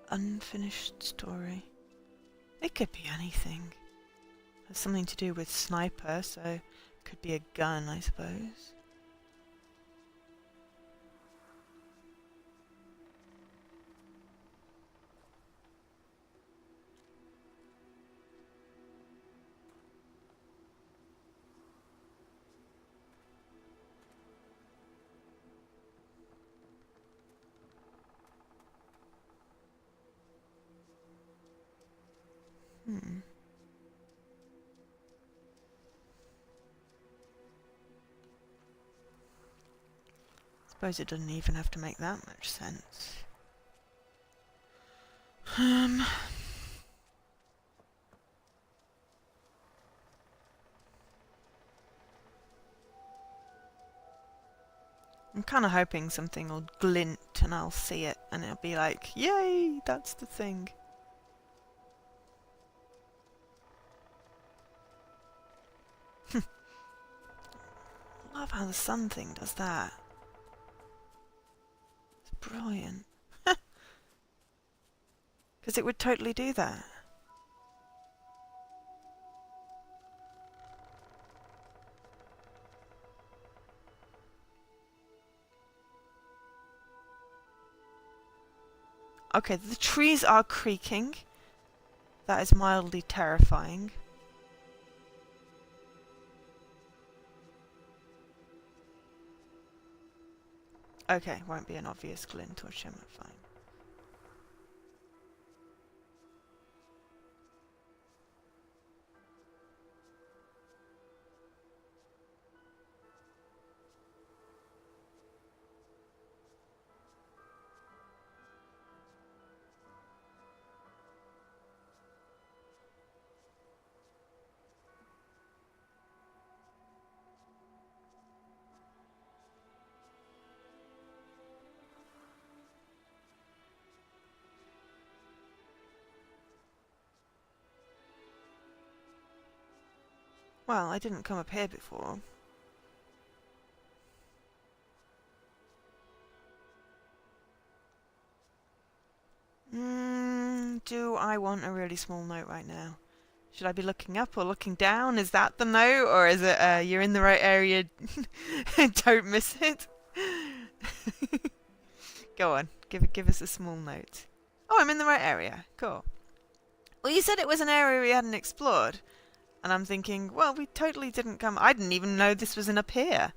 A: Unfinished story. It could be anything. Has something to do with sniper, so it could be a gun, I suppose. Suppose it doesn't even have to make that much sense. I'm kind of hoping something will glint and I'll see it and it'll be like, yay, that's the thing. Love how the sun thing does that. It's brilliant. Because it would totally do that. Okay, the trees are creaking. That is mildly terrifying. Okay, won't be an obvious glint or shimmer, fine. Well, I didn't come up here before. Do I want a really small note right now? Should I be looking up or looking down? Is that the note? Or is it, you're in the right area, don't miss it? Go on, give us a small note. Oh, I'm in the right area. Cool. Well, you said it was an area we hadn't explored. And I'm thinking, well, we totally didn't come... I didn't even know this was in a pier.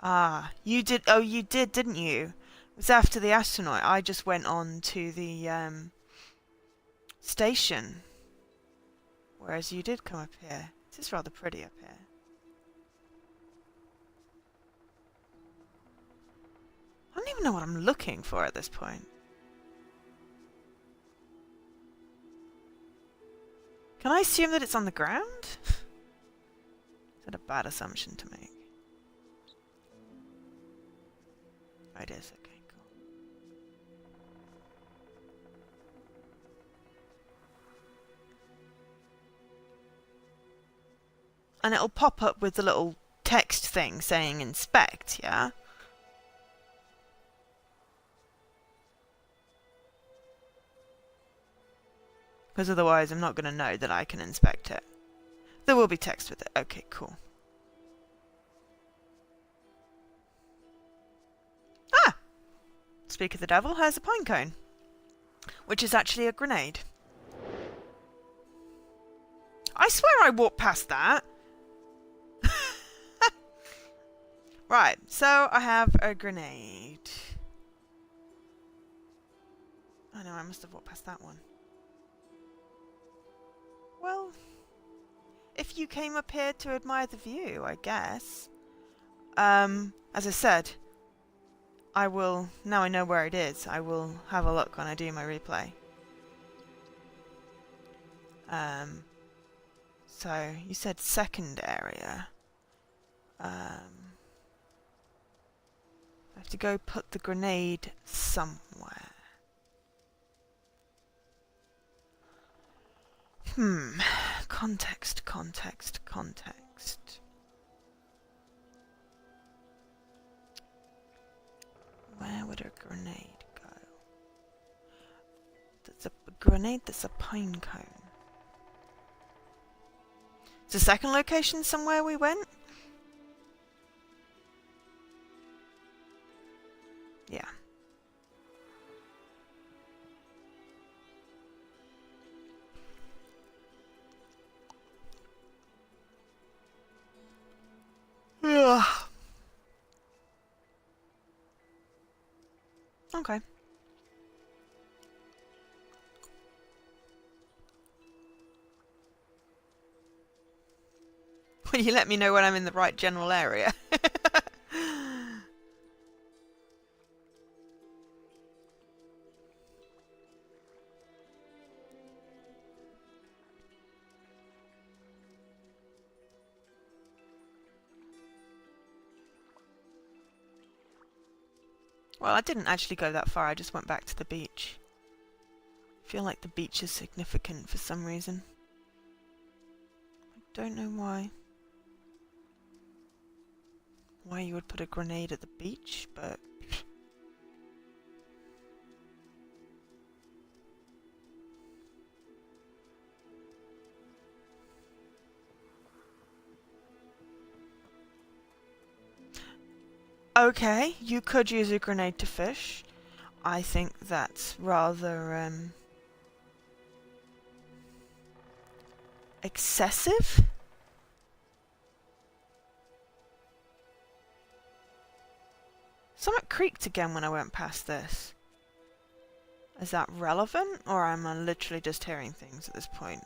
A: Ah, you did... Oh, you did, didn't you? It was after the astronaut. I just went on to the station. Whereas you did come up here. This is rather pretty up here. I don't even know what I'm looking for at this point. Can I assume that it's on the ground? Is that a bad assumption to make? Oh, it is. Okay, cool. And it'll pop up with the little text thing saying inspect, yeah? Because otherwise I'm not going to know that I can inspect it. There will be text with it. Okay, cool. Ah! Speak of the devil, here's a pine cone. Which is actually a grenade. I swear I walked past that. Right, so I have a grenade. I know, I must have walked past that one. Well, if you came up here to admire the view, I guess. As I said, I will, now I know where it is, I will have a look when I do my replay. So, you said second area. I have to go put the grenade somewhere. Context. Where would a grenade go? That's a grenade that's a pine cone. Is the second location somewhere we went? Yeah. Ugh. Okay. Will you let me know when I'm in the right general area? Well, I didn't actually go that far, I just went back to the beach. I feel like the beach is significant for some reason. I don't know why. Why you would put a grenade at the beach, but... Okay, you could use a grenade to fish. I think that's rather, excessive? Something creaked again when I went past this. Is that relevant, or am I literally just hearing things at this point?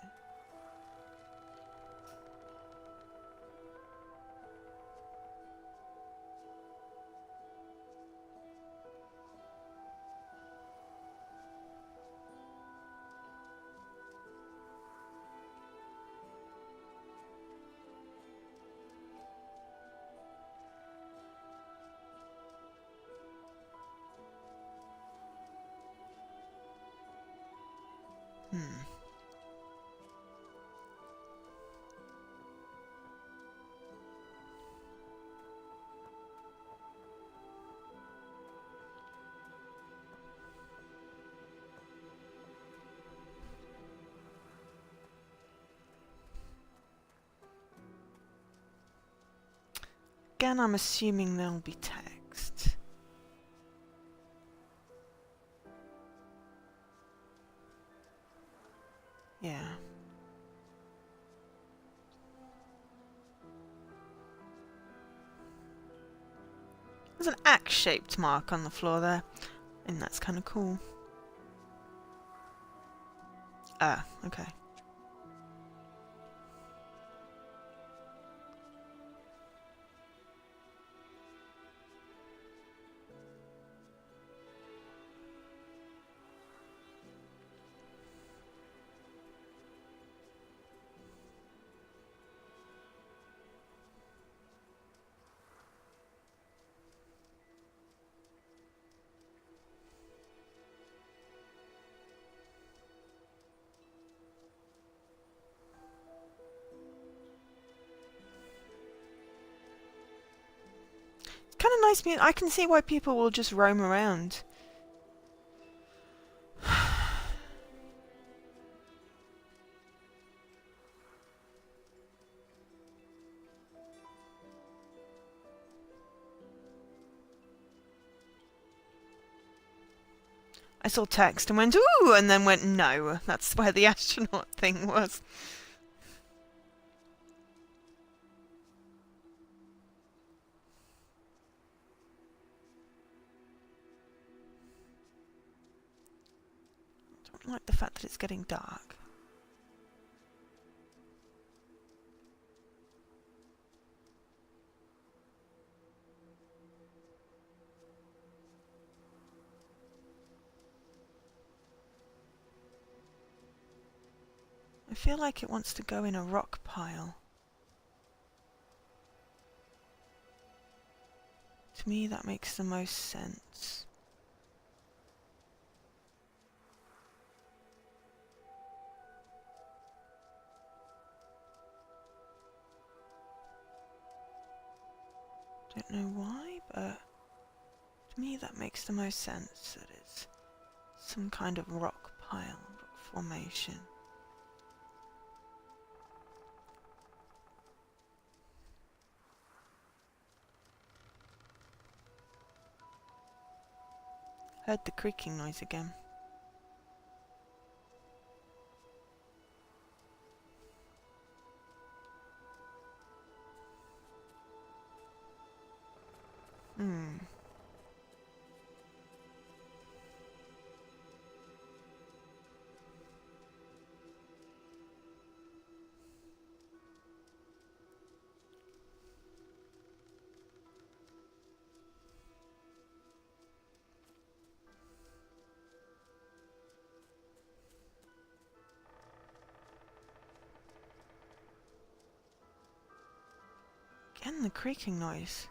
A: Again, I'm assuming there'll be text. Yeah. There's an axe-shaped mark on the floor there, and that's kind of cool. Ah, okay. Kind of nice music. I can see why people will just roam around. I saw text and went, ooh, and then went, no. That's where the astronaut thing was. I don't like the fact that it's getting dark. I feel like it wants to go in a rock pile. To me, that makes the most sense. Don't know why, but to me that makes the most sense, that it's some kind of rock pile, rock formation. Heard the creaking noise again. Again, the creaking noise.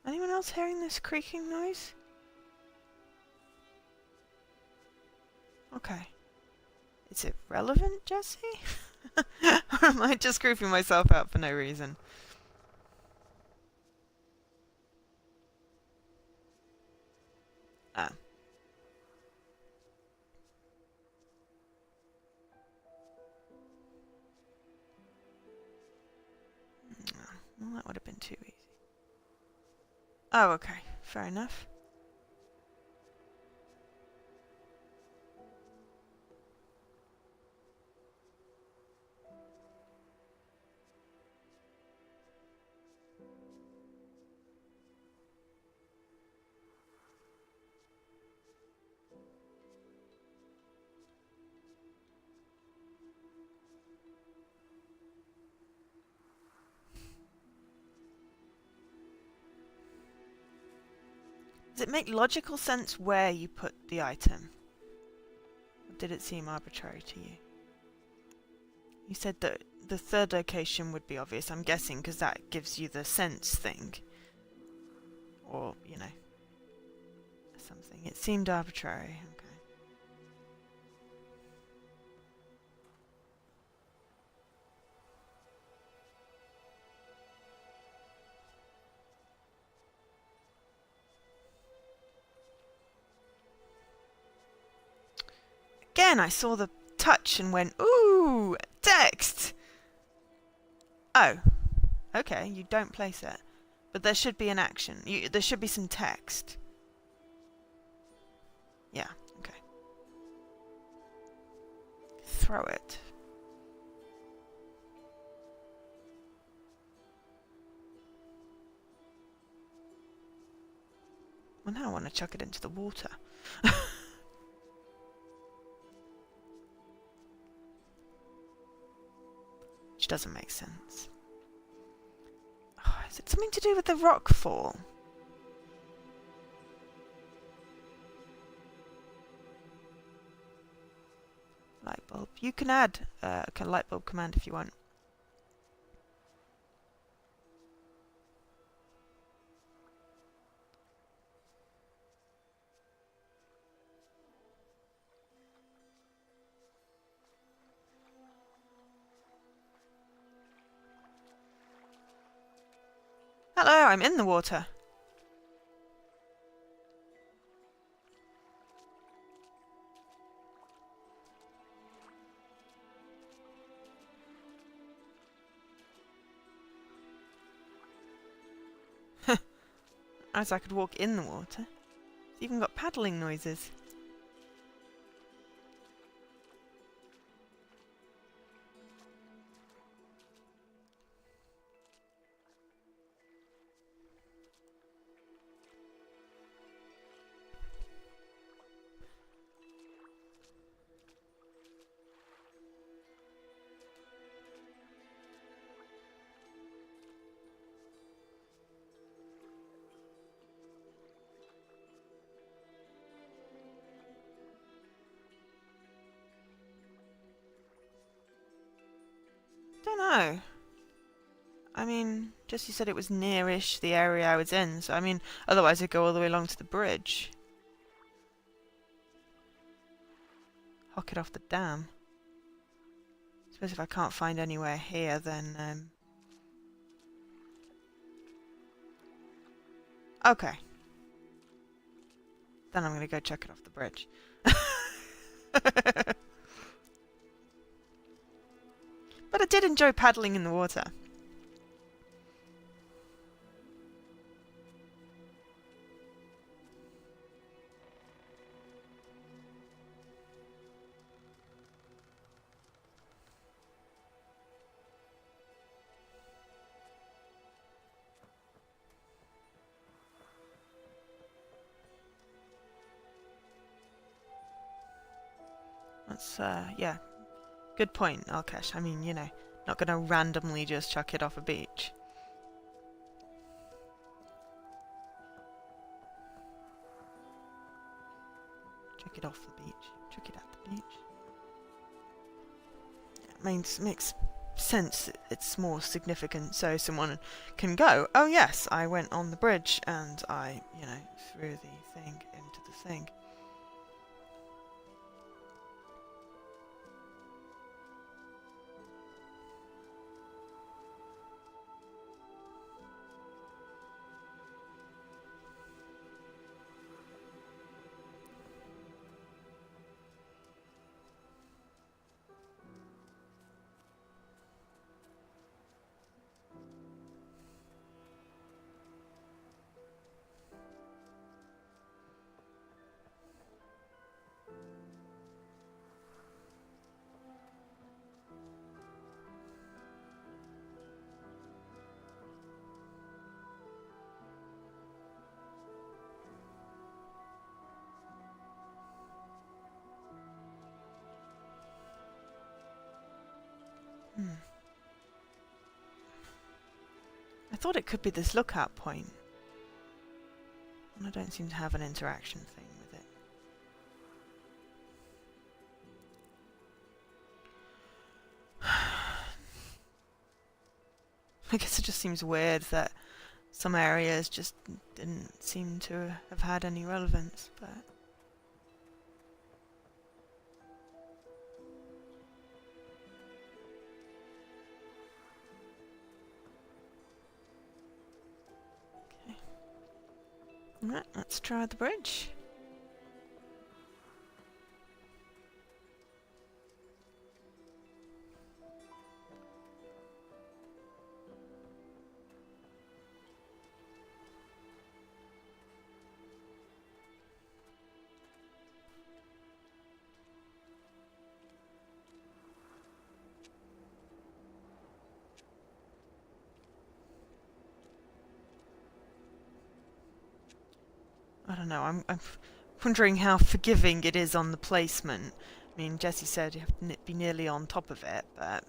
A: Anyone else hearing this creaking noise? Okay. Is it relevant, Jesse? Or am I just creeping myself out for no reason? Ah. Well, that would have been too easy. Oh, okay. Fair enough. Does it make logical sense where you put the item? Or did it seem arbitrary to you? You said that the third location would be obvious, I'm guessing, because that gives you the sense thing. Or, you know, something. It seemed arbitrary. Okay. Again, I saw the touch and went, ooh, text. Oh, okay, you don't place it. But there should be an action. There should be some text. Yeah, okay. Throw it. Well, now I want to chuck it into the water. Which doesn't make sense. Oh, is it something to do with the rock fall? Light bulb. You can add a light bulb command if you want. Hello, I'm in the water. As I could walk in the water. It's even got paddling noises. Don't know. I mean, just you said it was nearish the area I was in, so I mean, otherwise I'd go all the way along to the bridge. Hock it off the dam. Suppose if I can't find anywhere here, then, okay. Then I'm gonna go chuck it off the bridge. But I did enjoy paddling in the water. That's, yeah. Good point, Alkesh. I mean, you know, not gonna randomly just chuck it off a beach. Chuck it off the beach. Chuck it at the beach. It makes sense. It's more significant, so someone can go, oh yes, I went on the bridge and I, you know, threw the thing into the thing. I thought it could be this lookout point. And I don't seem to have an interaction thing with it. I guess it just seems weird that some areas just didn't seem to have had any relevance, but... Alright, let's try the bridge. I don't know, I'm wondering how forgiving it is on the placement. I mean, Jesse said you have to be nearly on top of it, but...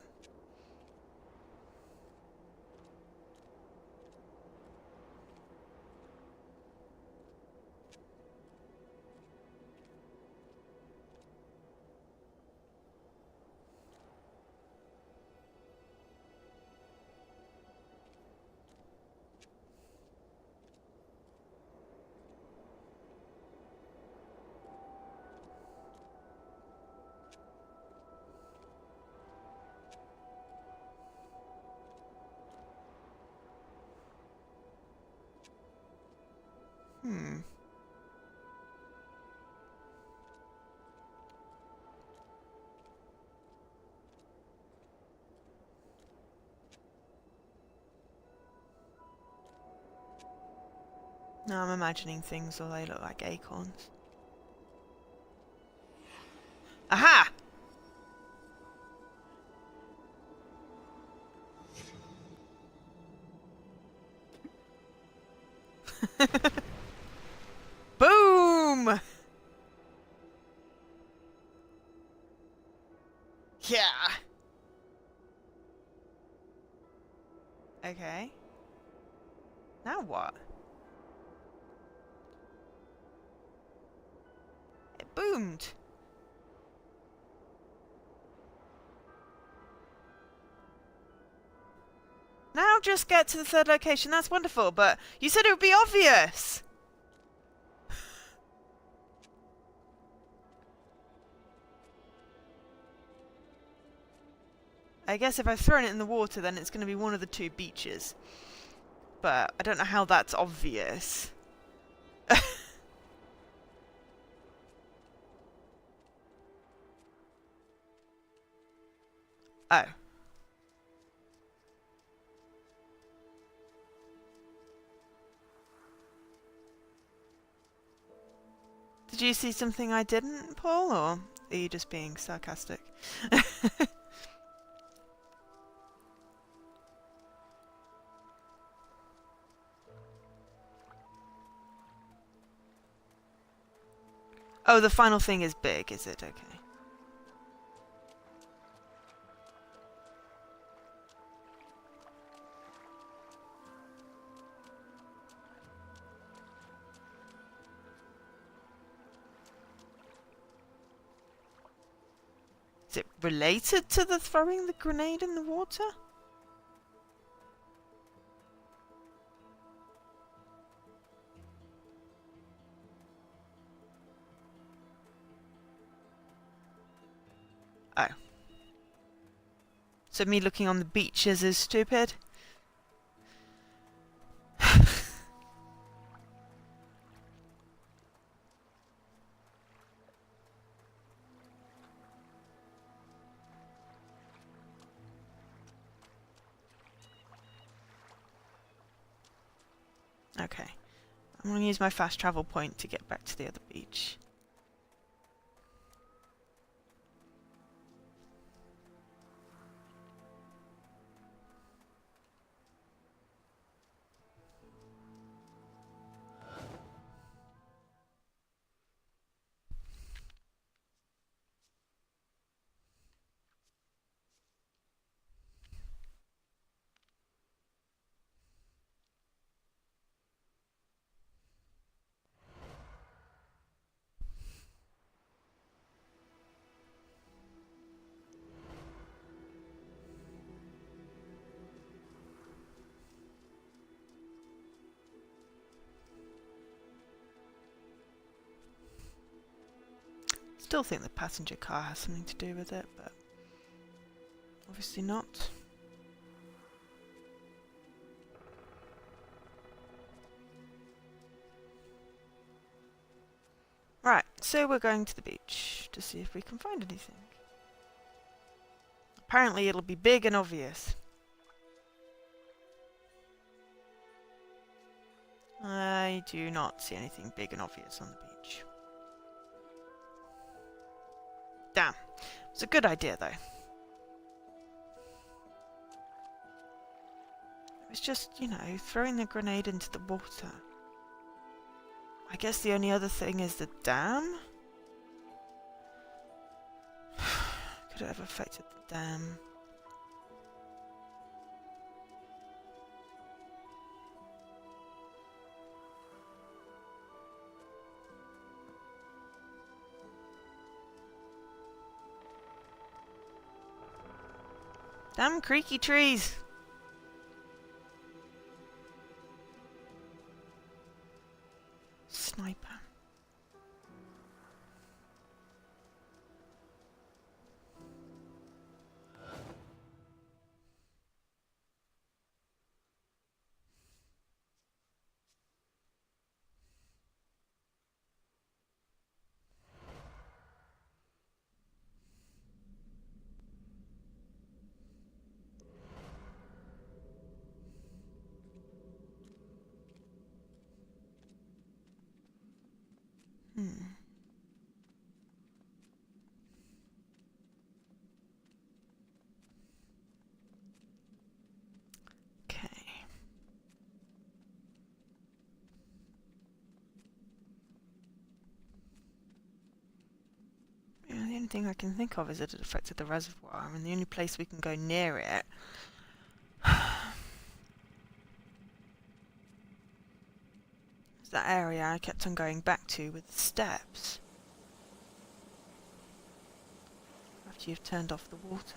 A: Now I'm imagining things or they look like acorns. Aha! Boom! Yeah! Okay. Now what? It boomed. Now just get to the third location, that's wonderful, but you said it would be obvious! I guess if I've thrown it in the water, then it's going to be one of the two beaches. But I don't know how that's obvious. Oh. Did you see something I didn't, Paul, or are you just being sarcastic? Oh, the final thing is big, is it? Okay. Is it related to the throwing the grenade in the water? Oh. So me looking on the beaches is stupid? Okay. I'm going to use my fast travel point to get back to the other beach. Still think the passenger car has something to do with it, but obviously not. Right, so we're going to the beach to see if we can find anything. Apparently it'll be big and obvious. I do not see anything big and obvious on the beach. Damn. It's a good idea, though. It was just, you know, throwing the grenade into the water. I guess the only other thing is the dam? Could it have affected the dam? Damn creaky trees! Sniper. Okay. Yeah, the only thing I can think of is that it affected the reservoir, and the only place we can go near it is that area I kept on going back to with the steps. After you've turned off the water.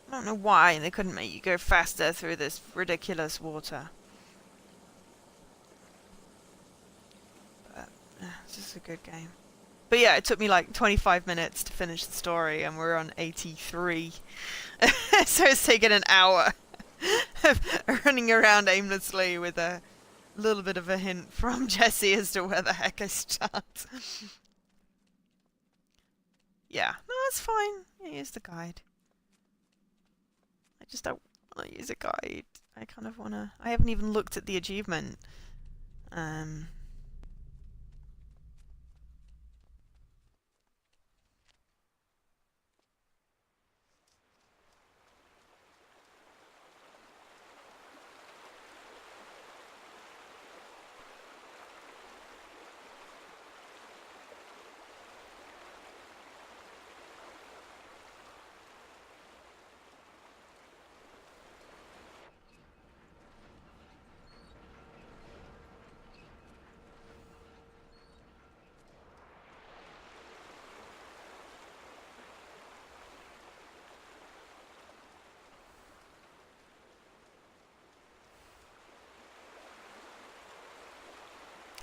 A: I don't know why they couldn't make you go faster through this ridiculous water. But, this is a good game. But yeah, it took me like 25 minutes to finish the story, and we're on 83. So it's taken an hour of running around aimlessly with a little bit of a hint from Jesse as to where the heck I start. Yeah, no, that's fine. Use the guide. I just don't want to use a guide. I kind of want to... I haven't even looked at the achievement.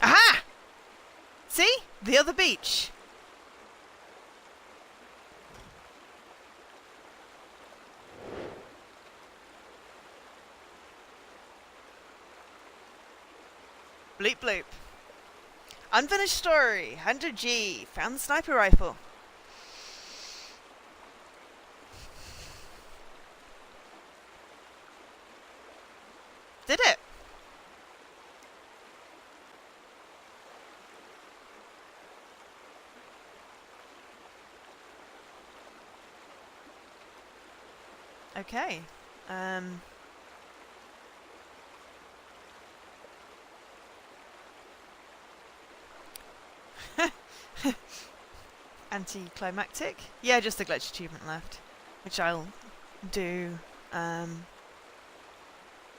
A: Aha! See? The other beach. Bleep bloop. Unfinished story. Hunter G. Found the sniper rifle. Did it? Okay. Anticlimactic? Yeah, just the glitch achievement left, which I'll do on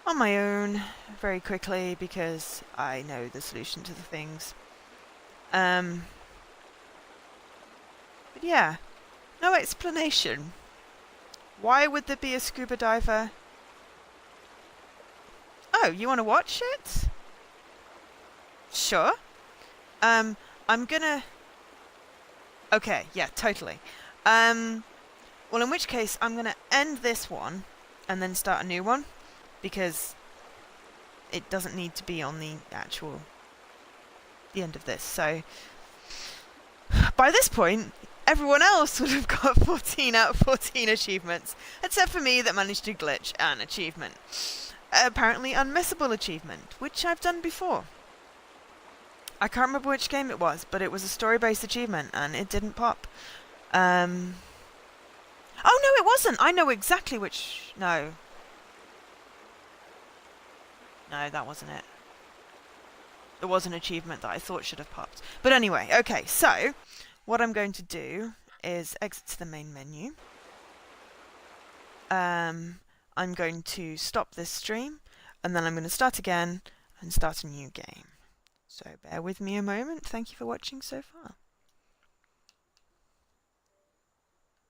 A: my own very quickly because I know the solution to the things. But yeah, no explanation. Why would there be a scuba diver? Oh, you want to watch it? Sure. I'm gonna... Okay, yeah, totally. Well, in which case, I'm gonna end this one and then start a new one because it doesn't need to be on the end of this. So, by this point, everyone else would have got 14 out of 14 achievements, except for me that managed to glitch an achievement. Apparently unmissable achievement, which I've done before. I can't remember which game it was, but it was a story-based achievement, and it didn't pop. Oh, no, it wasn't! I know exactly which... No. No, that wasn't it. There was an achievement that I thought should have popped. But anyway, okay, so what I'm going to do is exit to the main menu. I'm going to stop this stream, and then I'm going to start again and start a new game. So bear with me a moment. Thank you for watching so far.